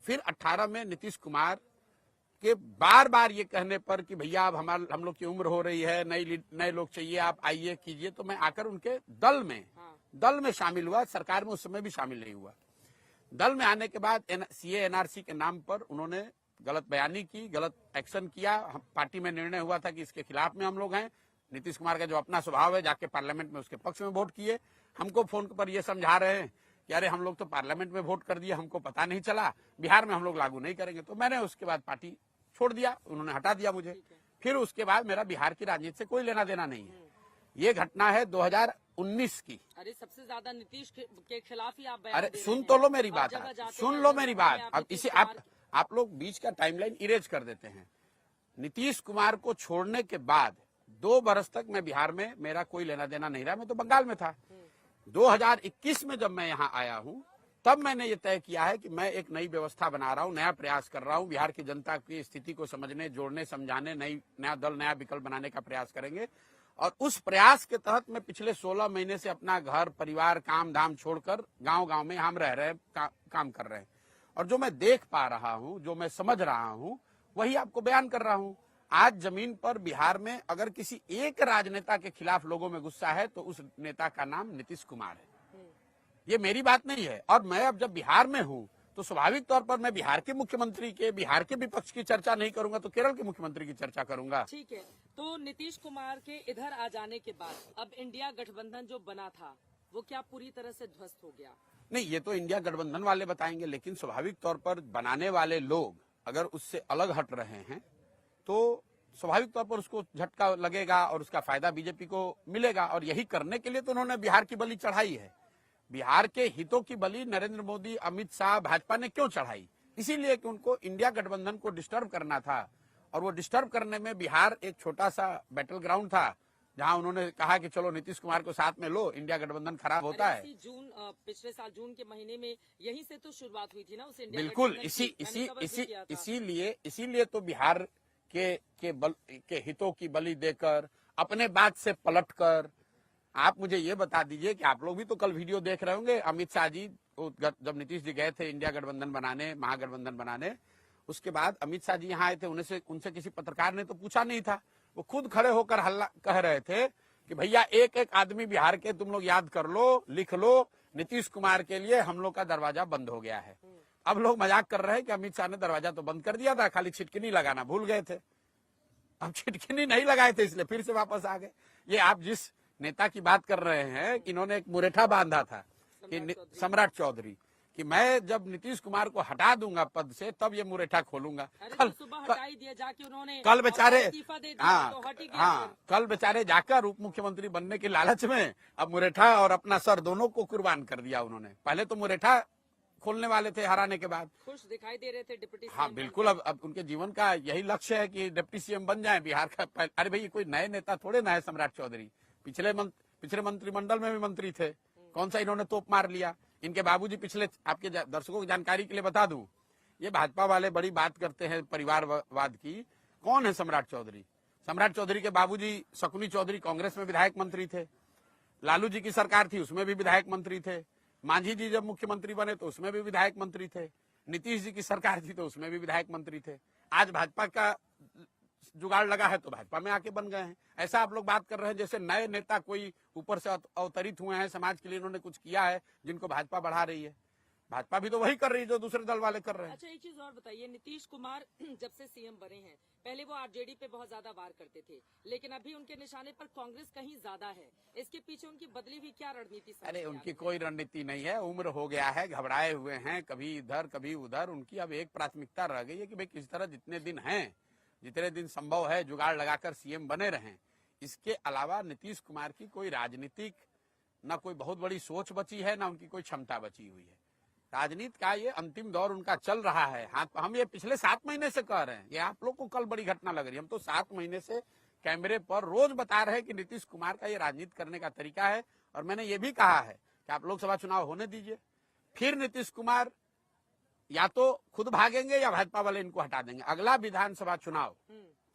फिर 18 में नीतीश कुमार के बार बार ये कहने पर कि भैया अब हम लोग की उम्र हो रही है, नए लोग चाहिए, आप आइए कीजिए, तो मैं आकर उनके दल में शामिल हुआ। सरकार में उस समय भी शामिल नहीं हुआ। दल में आने के बाद सीए एनआरसी के नाम पर उन्होंने गलत बयानी की, गलत एक्शन किया। पार्टी में निर्णय हुआ था कि इसके खिलाफ में हम लोग हैं। नीतीश कुमार का जो अपना स्वभाव है, जाके पार्लियामेंट में उसके पक्ष में वोट किए। हमको फोन पर ये समझा रहे हैं कि अरे हम लोग तो पार्लियामेंट में वोट कर दिए, हमको पता नहीं चला, बिहार में हम लोग लागू नहीं करेंगे। तो मैंने उसके बाद पार्टी छोड़ दिया, उन्होंने हटा दिया मुझे। फिर उसके बाद मेरा बिहार की राजनीति से कोई लेना देना नहीं है। ये घटना है 2019 की। अरे सबसे ज्यादा नीतीश के खिलाफ ही आप बयान दे अरे रहे सुन हैं। तो लो मेरी बात, जगह जाते सुन हैं, लो जगह मेरी जाते हैं, बात। अब इसे आप लोग बीच का टाइमलाइन इरेज कर देते हैं। नीतीश कुमार को छोड़ने के बाद 2 बरस तक मैं बिहार में, मेरा कोई लेना देना नहीं रहा, मैं तो बंगाल में था। 2021 में जब मैं यहाँ आया हूँ, तब मैंने ये तय किया है कि मैं एक नई व्यवस्था बना रहा हूँ, नया प्रयास कर रहा हूँ। बिहार की जनता की स्थिति को समझने, जोड़ने, समझाने, नया दल, नया विकल्प बनाने का प्रयास करेंगे। और उस प्रयास के तहत मैं पिछले 16 महीने से अपना घर, परिवार, काम धाम छोड़कर गांव-गांव में हम रह रहे हैं, काम कर रहे हैं। और जो मैं देख पा रहा हूँ, जो मैं समझ रहा हूँ, वही आपको बयान कर रहा हूँ। आज जमीन पर बिहार में अगर किसी एक राजनेता के खिलाफ लोगों में गुस्सा है तो उस नेता का नाम नीतीश कुमार है। ये मेरी बात नहीं है। और मैं अब जब बिहार में हूँ तो स्वाभाविक तौर पर मैं बिहार के मुख्यमंत्री के, बिहार के विपक्ष की चर्चा नहीं करूंगा तो केरल के मुख्यमंत्री की चर्चा करूंगा। ठीक है, तो नीतीश कुमार के इधर आ जाने के बाद अब इंडिया गठबंधन जो बना था वो क्या पूरी तरह से ध्वस्त हो गया? नहीं, ये तो इंडिया गठबंधन वाले बताएंगे, लेकिन स्वाभाविक तौर पर बनाने वाले लोग अगर उससे अलग हट रहे हैं तो स्वाभाविक तौर पर उसको झटका लगेगा और उसका फायदा बीजेपी को मिलेगा। और यही करने के लिए तो उन्होंने बिहार की बलि चढ़ाई है। बिहार के हितों की बलि नरेंद्र मोदी, अमित शाह, भाजपा ने क्यों चढ़ाई? इसीलिए कि उनको इंडिया गठबंधन को डिस्टर्ब करना था और वो डिस्टर्ब करने में बिहार एक छोटा सा बैटल ग्राउंड था, जहां उन्होंने कहा कि चलो नीतीश कुमार को साथ में लो, इंडिया गठबंधन खराब होता है। पिछले साल जून के महीने में यहीं से तो शुरुआत हुई थी ना उस इंडिया बिल्कुल, गठबंधन की। इसीलिए तो बिहार के हितों की बलि देकर, अपने बात से पलटकर, आप मुझे ये बता दीजिए कि आप लोग भी तो कल वीडियो देख रहे होंगे, अमित शाह जी जब नीतीश जी गए थे इंडिया गठबंधन बनाने, महागठबंधन बनाने, उसके बाद अमित शाह जी यहाँ आए थे, उनसे किसी पत्रकार ने तो पूछा नहीं था, वो खुद खड़े होकर हल्ला कह रहे थे कि भैया एक एक आदमी बिहार के तुम लोग याद कर लो, लिख लो, नीतीश कुमार के लिए हम लोग का दरवाजा बंद हो गया है। अब लोग मजाक कर रहे हैं कि अमित शाह ने दरवाजा तो बंद कर दिया था, खाली छिटकिनी लगाना भूल गए थे। अब छिटकिनी नहीं लगाए थे इसलिए फिर से वापस आ गए। ये आप जिस नेता की बात कर रहे हैं, इन्होंने एक मुरेठा बांधा था कि सम्राट चौधरी, कि मैं जब नीतीश कुमार को हटा दूंगा पद से तब ये मुरेठा खोलूंगा। कल बेचारे कल बेचारे जाकर उप मुख्यमंत्री बनने के लालच में अब मुरेठा और अपना सर दोनों को कुर्बान कर दिया उन्होंने। पहले तो मुरेठा खोलने वाले थे हराने के बाद, खुश दिखाई दे रहे थे डिप्टी सीएम। हाँ बिल्कुल, अब उनके जीवन का यही लक्ष्य है कि डिप्टी सीएम बन जाए बिहार का। अरे भाई कोई नए नेता थोड़े ना है सम्राट चौधरी, पिछले मंत्रिमंडल में भी मंत्री थे, कौन सा इन्होंने तोप मार लिया। इनके बाबूजी पिछले, आपके दर्शकों की जानकारी के लिए बता दूं, ये भाजपा वाले बड़ी बात करते हैं परिवारवाद की। कौन है सम्राट चौधरी? सम्राट चौधरी के बाबूजी शकुनी चौधरी कांग्रेस में विधायक मंत्री थे, लालू जी की सरकार थी उसमें भी विधायक मंत्री थे, मांझी जी जब मुख्यमंत्री बने तो उसमें भी विधायक मंत्री थे, नीतीश जी की सरकार थी तो उसमें भी विधायक मंत्री थे। आज भाजपा का जुगाड़ लगा है तो भाजपा में आके बन गए हैं। ऐसा आप लोग बात कर रहे हैं जैसे नए नेता कोई ऊपर से अवतरित हुए हैं, समाज के लिए इन्होंने कुछ किया है जिनको भाजपा बढ़ा रही है। भाजपा भी तो वही कर रही है जो दूसरे दल वाले कर रहे हैं। अच्छा, एक चीज और बताइए, नीतीश कुमार जब से सीएम बने हैं, पहले वो आरजेडी पे बहुत ज्यादा वार करते थे, लेकिन अभी उनके निशाने पर कांग्रेस कहीं ज्यादा है। इसके पीछे उनकी बदली हुई क्या रणनीति? अरे उनकी कोई रणनीति नहीं है, उम्र हो गया है, घबराए हुए हैं, कभी इधर कभी उधर। उनकी अब एक प्राथमिकता रह गई है कि भाई किस तरह जितने दिन संभव है जुगाड़ लगाकर सीएम बने रहें। इसके अलावा नीतीश कुमार की कोई राजनीतिक न कोई बहुत बड़ी सोच बची है, न उनकी कोई क्षमता बची हुई है। राजनीति का ये अंतिम दौर उनका चल रहा है। हम ये पिछले 7 महीने से कह रहे हैं, ये आप लोग को कल बड़ी घटना लग रही है। हम तो 7 महीने से कैमरे पर रोज बता रहे हैं कि नीतीश कुमार का ये राजनीति करने का तरीका है। और मैंने ये भी कहा है कि आप लोकसभा चुनाव होने दीजिए, फिर नीतीश कुमार या तो खुद भागेंगे या भाजपा वाले इनको हटा देंगे। अगला विधानसभा चुनाव,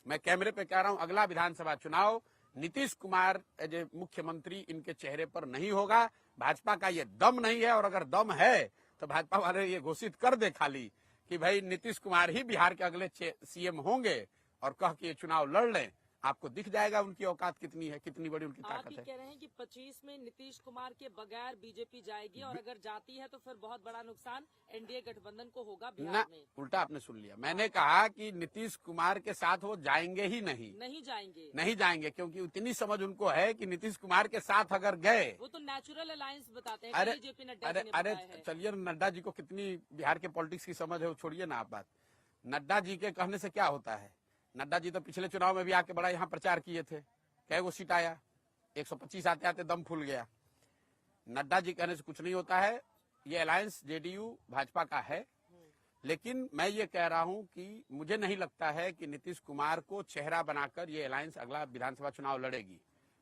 मैं कैमरे पे कह रहा हूं, अगला विधानसभा चुनाव नीतीश कुमार एज ए मुख्यमंत्री इनके चेहरे पर नहीं होगा। भाजपा का ये दम नहीं है, और अगर दम है तो भाजपा वाले ये घोषित कर दे खाली कि भाई नीतीश कुमार ही बिहार के अगले सीएम होंगे, और कह के ये चुनाव लड़ लें। आपको दिख जाएगा उनकी औकात कितनी है, कितनी बड़ी उनकी ताकत है। आप कह रहे हैं कि 25 में नीतीश कुमार के बगैर बीजेपी जाएगी, और अगर जाती है तो फिर बहुत बड़ा नुकसान एनडीए गठबंधन को होगा बिहार में। उल्टा आपने सुन लिया, मैंने कहा कि नीतीश कुमार के साथ वो जाएंगे ही नहीं जाएंगे, क्योंकि उतनी समझ उनको है कि नीतीश कुमार के साथ अगर गए, वो तो नेचुरल अलायंस बताते हैं। अरे चलिए, नड्डा जी को कितनी बिहार के पॉलिटिक्स की समझ है, वो छोड़िए ना आप बात। नड्डा जी के कहने से क्या होता है? नड्डा जी तो पिछले चुनाव में भी आके बड़ा यहाँ प्रचार किए थे, कई वो सीट आया, 125 आते आते दम फूल गया। नड्डा जी कहने से कुछ नहीं होता है। ये अलायंस जेडीयू भाजपा का है, लेकिन मैं ये कह रहा हूं कि मुझे नहीं लगता है कि नीतीश कुमार को चेहरा बनाकर ये अलायंस अगला विधानसभा चुनाव लड़ेगी।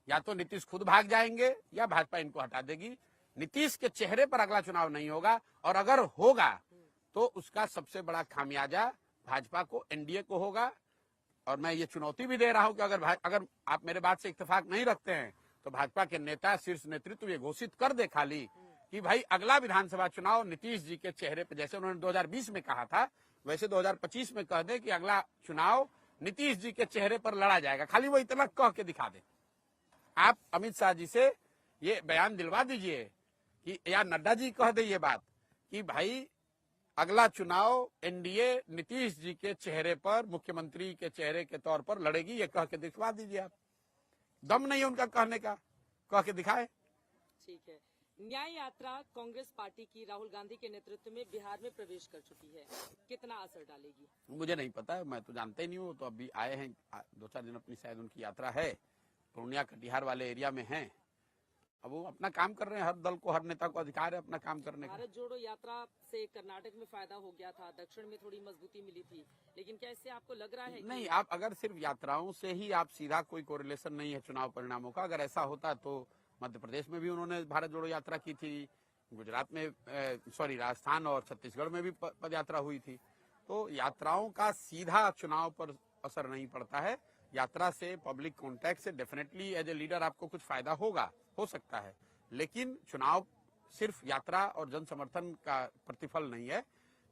या तो नीतीश खुद भाग जाएंगे या भाजपा इनको हटा देगी। नीतीश के चेहरे पर अगला चुनाव नहीं होगा, और अगर होगा तो उसका सबसे बड़ा खामियाजा भाजपा को, एनडीए को होगा। और मैं ये चुनौती भी दे रहा हूं कि अगर आप मेरे बात से इत्तेफाक नहीं रखते हैं तो भाजपा के नेता, शीर्ष नेतृत्व ये घोषित कर दे खाली कि भाई अगला विधानसभा चुनाव नीतीश जी के चेहरे पर, जैसे उन्होंने 2020 में कहा था वैसे 2025 में कह दे कि अगला चुनाव नीतीश जी के चेहरे पर लड़ा जाएगा। खाली वो इतना कह के दिखा दे। आप अमित शाह जी से ये बयान दिलवा दीजिए कि, या नड्डा जी कह दे ये बात कि भाई अगला चुनाव एनडीए नीतीश जी के चेहरे पर, मुख्यमंत्री के चेहरे के तौर पर लड़ेगी, ये कह के दिखवा दीजिए आप। दम नहीं है उनका कहने का, कह के दिखाए। ठीक है। न्याय यात्रा कांग्रेस पार्टी की राहुल गांधी के नेतृत्व में बिहार में प्रवेश कर चुकी है, कितना असर डालेगी? मुझे नहीं पता, मैं तो जानते ही नहीं हूँ। तो अभी आए हैं 2-4 दिन अपनी शायद उनकी यात्रा है, पूर्णिया कटिहार वाले एरिया में है। अब वो अपना काम कर रहे हैं, हर दल को, हर नेता को अधिकार है अपना काम करने का। भारत जोड़ो यात्रा से कर्नाटक में फायदा हो गया था, दक्षिण में थोड़ी मजबूती मिली थी, लेकिन क्या इससे आपको लग रहा है नहीं, आप अगर सिर्फ यात्राओं से ही आप सीधा कोई कोरिलेशन नहीं है चुनाव परिणामों का, अगर ऐसा होता तो मध्य प्रदेश में भी उन्होंने भारत जोड़ो यात्रा की थी, गुजरात में राजस्थान और छत्तीसगढ़ में भी पद यात्रा हुई थी। तो यात्राओं का सीधा चुनाव पर असर नहीं पड़ता है। यात्रा से, पब्लिक कॉन्टैक्ट से डेफिनेटली एज ए लीडर आपको कुछ फायदा हो सकता है, लेकिन चुनाव सिर्फ यात्रा और जन समर्थन का प्रतिफल नहीं है।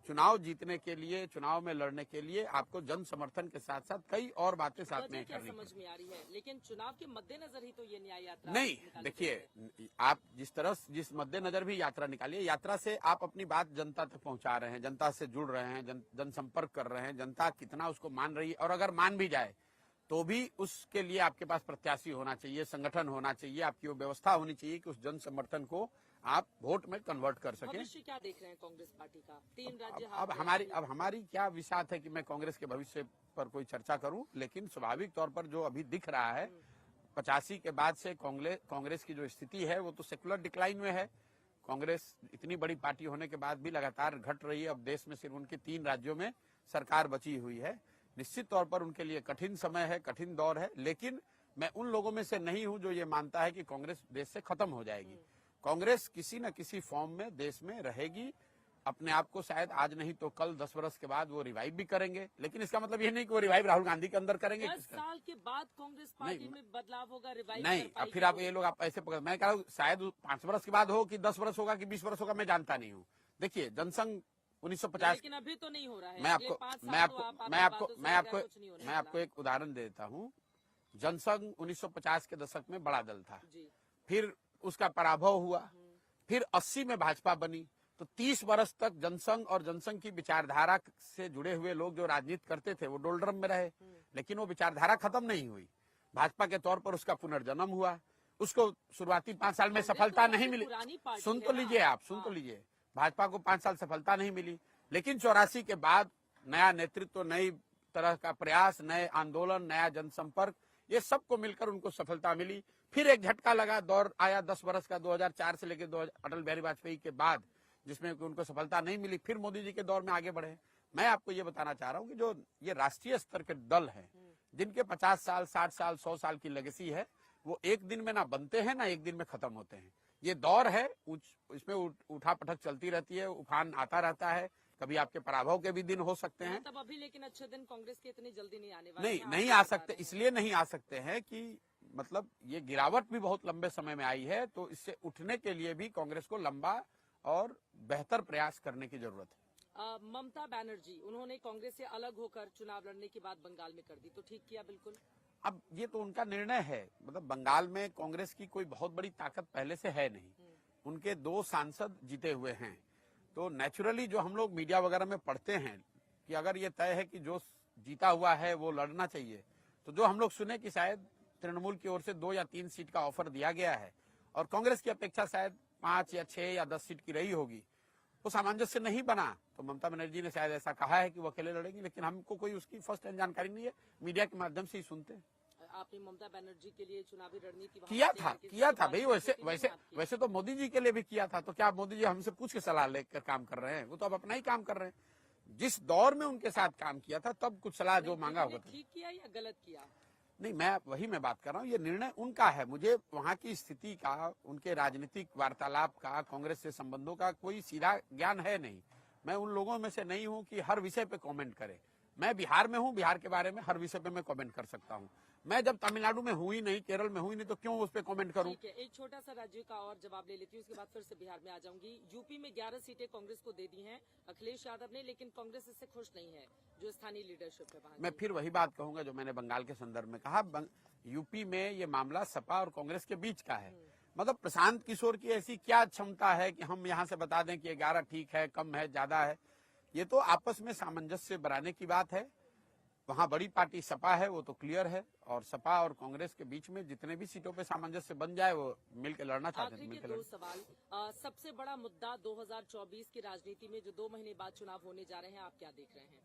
चुनाव जीतने के लिए, चुनाव में लड़ने के लिए आपको जन समर्थन के साथ साथ कई और बातें साथ में करनी समझ में आ रही है, लेकिन चुनाव के मद्देनजर ही तो ये न्याय यात्रा नहीं। देखिए, आप जिस मद्देनजर भी यात्रा निकालिए, यात्रा से आप अपनी बात जनता तक पहुंचा रहे हैं, जनता से जुड़ रहे हैं, जनसंपर्क कर रहे हैं, जनता कितना उसको मान रही है, और अगर मान भी जाए तो भी उसके लिए आपके पास प्रत्याशी होना चाहिए, संगठन होना चाहिए, आपकी वो व्यवस्था होनी चाहिए कि उस जन समर्थन को आप वोट में कन्वर्ट कर सकें। भविष्य क्या देख रहे हैं कांग्रेस पार्टी का? 3 राज्य अब हमारी क्या विषाद है कि मैं कांग्रेस के भविष्य पर कोई चर्चा करूं, लेकिन स्वाभाविक तौर पर जो अभी दिख रहा है, 85 के बाद से कांग्रेस की जो स्थिति है वो तो सेकुलर डिक्लाइन में है। कांग्रेस इतनी बड़ी पार्टी होने के बाद भी लगातार घट रही है। अब देश में सिर्फ उनके 3 राज्यों में सरकार बची हुई है। निश्चित तौर पर उनके लिए कठिन समय है, कठिन दौर है, लेकिन मैं उन लोगों में से नहीं हूं जो ये मानता है कि कांग्रेस देश से खत्म हो जाएगी। कांग्रेस किसी न किसी फॉर्म में देश में रहेगी। अपने आप को शायद आज नहीं तो कल, 10 वर्ष के बाद वो रिवाइव भी करेंगे, लेकिन इसका मतलब ये नहीं कि वो रिवाइव राहुल गांधी के अंदर करेंगे। 10 साल के बाद कांग्रेस पार्टी में बदलाव होगा, रिवाइव नहीं। अब फिर आप ये लोग आप ऐसे पकड़, मैं कह रहा हूँ शायद 5 वर्ष के बाद हो कि 10 वर्ष होगा कि 20 वर्ष होगा, मैं जानता नहीं हूँ। देखिए, जनसंघ 1950, लेकिन अभी तो नहीं हो रहा है। मैं आपको एक उदाहरण देता हूँ। जनसंघ 1950 के दशक में बड़ा दल था, फिर उसका पराभव हुआ, फिर 80 में भाजपा बनी, तो 30 वर्ष तक जनसंघ और जनसंघ की विचारधारा से जुड़े हुए लोग जो राजनीति करते थे वो डोलड्रम में रहे, लेकिन वो विचारधारा खत्म नहीं हुई। भाजपा के तौर पर उसका पुनर्जन्म हुआ। उसको शुरुआती 5 साल में सफलता नहीं मिली। सुन तो लीजिए, भाजपा को 5 साल सफलता नहीं मिली, लेकिन 84 के बाद नया नेतृत्व, नई तरह का प्रयास, नए आंदोलन, नया जनसंपर्क, ये सबको मिलकर उनको सफलता मिली। फिर एक झटका लगा, दौर आया 10 वर्ष का, 2004 से लेकर अटल बिहारी वाजपेयी के बाद, जिसमें उनको सफलता नहीं मिली। फिर मोदी जी के दौर में आगे बढ़े। मैं आपको ये बताना चाह रहा हूँ कि जो ये राष्ट्रीय स्तर के दल हैं, जिनके 50 साल, 60 साल, 100 साल की लेगेसी है, वो एक दिन में ना बनते हैं ना एक दिन में खत्म होते हैं। ये दौर है, इसमें उठा पटक चलती रहती है, उफान आता रहता है, कभी आपके पराभव के भी दिन हो सकते हैं। तब अभी लेकिन अच्छे दिन कांग्रेस के इतनी जल्दी नहीं आने वाले। नहीं आ सकते, इसलिए नहीं आ सकते हैं कि मतलब ये गिरावट भी बहुत लंबे समय में आई है, तो इससे उठने के लिए भी कांग्रेस को लंबा और बेहतर प्रयास करने की जरूरत है। ममता बनर्जी, उन्होंने कांग्रेस से अलग होकर चुनाव लड़ने की बात बंगाल में कर दी, तो ठीक किया बिल्कुल। अब ये तो उनका निर्णय है। मतलब बंगाल में कांग्रेस की कोई बहुत बड़ी ताकत पहले से है नहीं। उनके 2 सांसद जीते हुए हैं, तो नेचुरली जो हम लोग मीडिया वगैरह में पढ़ते हैं कि अगर ये तय है कि जो जीता हुआ है वो लड़ना चाहिए, तो जो हम लोग सुने कि शायद तृणमूल की ओर से 2 या 3 सीट का ऑफर दिया गया है और कांग्रेस की अपेक्षा शायद 5 या 6 या 10 सीट की रही होगी, वो सामंजस्य नहीं बना। तो ममता बनर्जी ने शायद ऐसा कहा है कि वो अकेले लड़ेंगी, लेकिन हमको कोई उसकी फर्स्ट हैंड जानकारी नहीं है, मीडिया के माध्यम से ही सुनते हैं। आपने ममता बनर्जी के लिए चुनावी रणनीति किया था भाई, वैसे तो मोदी जी के लिए भी किया था। तो क्या मोदी जी हमसे पूछ के सलाह लेकर काम कर रहे हैं? वो तो अब अपना ही काम कर रहे हैं। जिस दौर में उनके साथ काम किया था तब कुछ सलाह जो मांगा होगा। ठीक किया या गलत किया? नहीं, मैं बात कर रहा हूँ, ये निर्णय उनका है। मुझे वहाँ की स्थिति का, उनके राजनीतिक वार्तालाप का, कांग्रेस से संबंधों का कोई सीधा ज्ञान है नहीं। मैं उन लोगों में से नहीं हूँ कि हर विषय पे कमेंट करे। मैं बिहार में हूँ, बिहार के बारे में हर विषय पे मैं कमेंट कर सकता हूँ। मैं जब तमिलनाडु में हुई नहीं, केरल में हुई नहीं, तो क्यों उस पर कमेंट करूँ? ठीक है, एक छोटा सा राज्य का और जवाब ले लेती हूँ, उसके बाद फिर से बिहार में आ जाऊंगी। यूपी में 11 सीटें कांग्रेस को दे दी हैं अखिलेश यादव ने, लेकिन कांग्रेस इससे खुश नहीं है, जो स्थानीय लीडरशिप है वहाँ। मैं फिर वही बात कहूंगा जो मैंने बंगाल के संदर्भ में कहा। यूपी में ये मामला सपा और कांग्रेस के बीच का है। मतलब प्रशांत किशोर की ऐसी क्या क्षमता है कि हम यहाँ से बता दें कि 11 ठीक है, कम है, ज्यादा है? ये तो आपस में सामंजस्य बनाने की बात है। वहाँ बड़ी पार्टी सपा है, वो तो क्लियर है, और सपा और कांग्रेस के बीच में जितने भी सीटों पे सामंजस्य बन जाए वो मिलकर लड़ना चाहते हैं। दो सवाल। सबसे बड़ा मुद्दा 2024 की राजनीति में जो 2 महीने बाद चुनाव होने जा रहे हैं, आप क्या देख रहे हैं?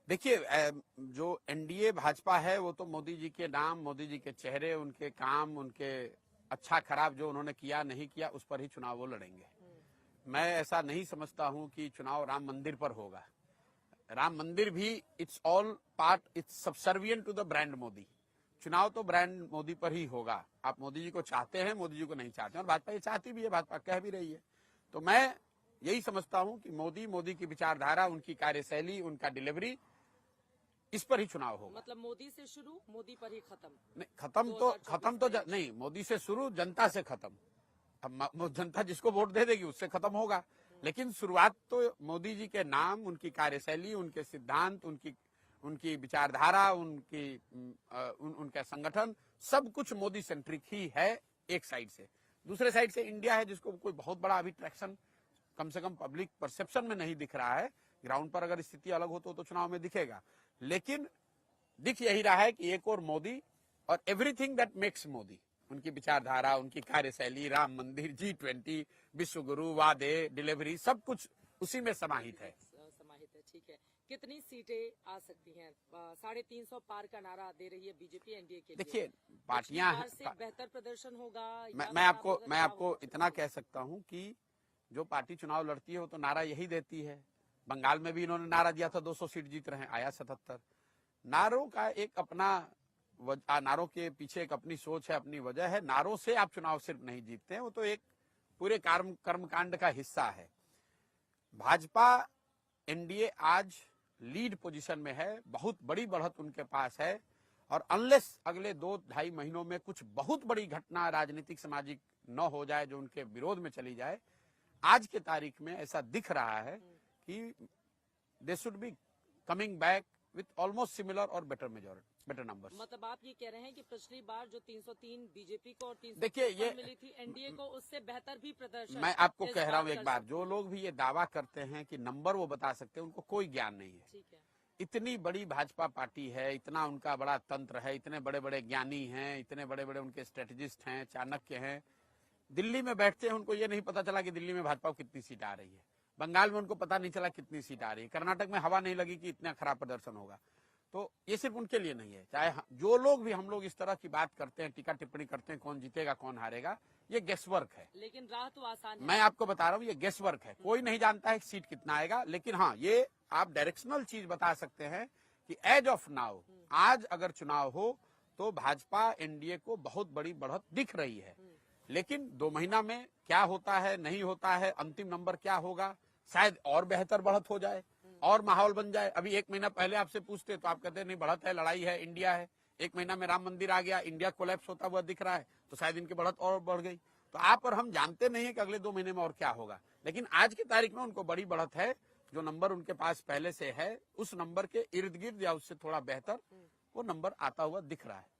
देखिए, जो एनडीए भाजपा है वो तो मोदी जी के नाम, मोदी जी के चेहरे, उनके काम, उनके अच्छा खराब जो उन्होंने किया नहीं किया उस पर ही चुनाव वो लड़ेंगे। मैं ऐसा नहीं समझता हूं कि चुनाव राम मंदिर पर होगा। राम मंदिर भी it's all part, it's subservient to the brand Modi. चुनाव तो ब्रांड मोदी पर ही होगा। आप मोदी जी को चाहते हैं, मोदी जी को नहीं चाहते, और भाजपा ये चाहती भी है, भाजपा कह भी रही है। तो मैं यही समझता हूं कि मोदी की विचारधारा, उनकी कार्यशैली, उनका डिलीवरी, इस पर ही चुनाव होगा। मतलब मोदी से शुरू, मोदी पर ही खत्म। नहीं, खत्म तो नहीं, मोदी से शुरू, जनता से खत्म। अब जनता जिसको वोट दे देगी उससे खत्म होगा, लेकिन शुरुआत तो मोदी जी के नाम, उनकी कार्यशैली, उनके सिद्धांत, उनकी विचारधारा, उनका संगठन, सब कुछ मोदी सेंट्रिक ही है एक साइड से। दूसरे साइड से इंडिया है, जिसको कोई बहुत बड़ा अभी ट्रैक्शन कम से कम पब्लिक परसेप्शन में नहीं दिख रहा है। ग्राउंड पर अगर स्थिति अलग हो तो चुनाव में दिखेगा, लेकिन दिख यही रहा है कि एक और मोदी, और एवरीथिंग दैट मेक्स मोदी, उनकी विचारधारा, उनकी कार्यशैली, राम मंदिर, G20, विश्व गुरु, वादे, डिलीवरी, सब कुछ उसी में समाहित है। समाहित है, ठीक है। कितनी सीटें आ सकती हैं? 350 पार का नारा दे रही है बीजेपी एनडीए के लिए। देखिए, पार्टियां से बेहतर प्रदर्शन होगा। मैं आपको इतना कह सकता हूं कि जो पार्टी चुनाव लड़ती है वो तो नारा यही देती है। बंगाल में भी इन्होंने नारा दिया था 200 सीट जीत रहे हैं, आया 77। नारों का एक अपना नारों के पीछे एक अपनी सोच है, अपनी वजह है। नारों से आप चुनाव सिर्फ नहीं जीतते हैं, वो तो एक पूरे कर्मकांड का हिस्सा है। भाजपा एनडीए आज लीड पोजीशन में है, बहुत बड़ी बढ़त उनके पास है, और अनलेस अगले 2-2.5 महीनों में कुछ बहुत बड़ी घटना राजनीतिक सामाजिक न हो जाए जो उनके विरोध में चली जाए, आज के तारीख में ऐसा दिख रहा है कि they should be coming back with almost similar और बेटर नंबर्स। मतलब आप ये कह रहे हैं कि पिछली बार जो 303 बीजेपी को और 300 देखिए, ये मिली थी एनडीए को, उससे बेहतर भी प्रदर्शन मैं आपको कह रहा हूं एक बार, जो लोग भी ये दावा करते हैं कि नंबर वो बता सकते हैं, उनको कोई ज्ञान नहीं है। ठीक है। इतनी बड़ी भाजपा पार्टी है, इतना उनका बड़ा तंत्र है, इतने बड़े बड़े ज्ञानी हैं, इतने बड़े बड़े उनके स्ट्रेटेजिस्ट हैं, चाणक्य हैं। दिल्ली में बैठते हैं, उनको ये नहीं पता चला कि दिल्ली में भाजपा को कितनी सीट आ रही है। बंगाल में उनको पता नहीं चला कितनी सीट आ रही है। कर्नाटक में हवा नहीं लगी कि इतना खराब प्रदर्शन होगा। तो ये सिर्फ उनके लिए नहीं है। चाहे जो लोग भी हम लोग इस तरह की बात करते हैं, टीका टिप्पणी करते हैं, कौन जीतेगा कौन हारेगा, ये गेस वर्क है। लेकिन राह तो आसान है। मैं आपको बता रहा हूँ, ये गेस वर्क है। कोई नहीं जानता है सीट कितना आएगा, लेकिन हाँ, ये आप डायरेक्शनल चीज बता सकते हैं कि एज ऑफ नाउ, आज अगर चुनाव हो तो भाजपा एनडीए को बहुत बड़ी बढ़त दिख रही है। लेकिन 2 महीना में क्या होता है, नहीं होता है, अंतिम नंबर क्या होगा, शायद और बेहतर बढ़त हो जाए और माहौल बन जाए। अभी 1 महीना पहले आपसे पूछते तो आप कहते नहीं, बढ़त है, लड़ाई है, इंडिया है। 1 महीना में राम मंदिर आ गया, इंडिया कोलैप्स होता हुआ दिख रहा है, तो शायद इनकी बढ़त और बढ़ गई। तो आप और हम जानते नहीं है कि अगले 2 महीने में और क्या होगा, लेकिन आज की तारीख में उनको बड़ी बढ़त है। जो नंबर उनके पास पहले से है, उस नंबर के इर्द गिर्द या उससे थोड़ा बेहतर वो नंबर आता हुआ दिख रहा है।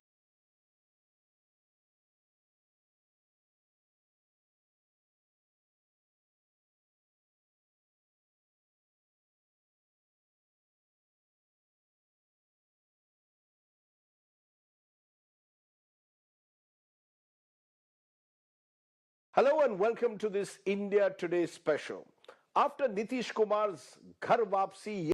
Hello and welcome to this India Today special. After Nitish Kumar's Ghar Vapsi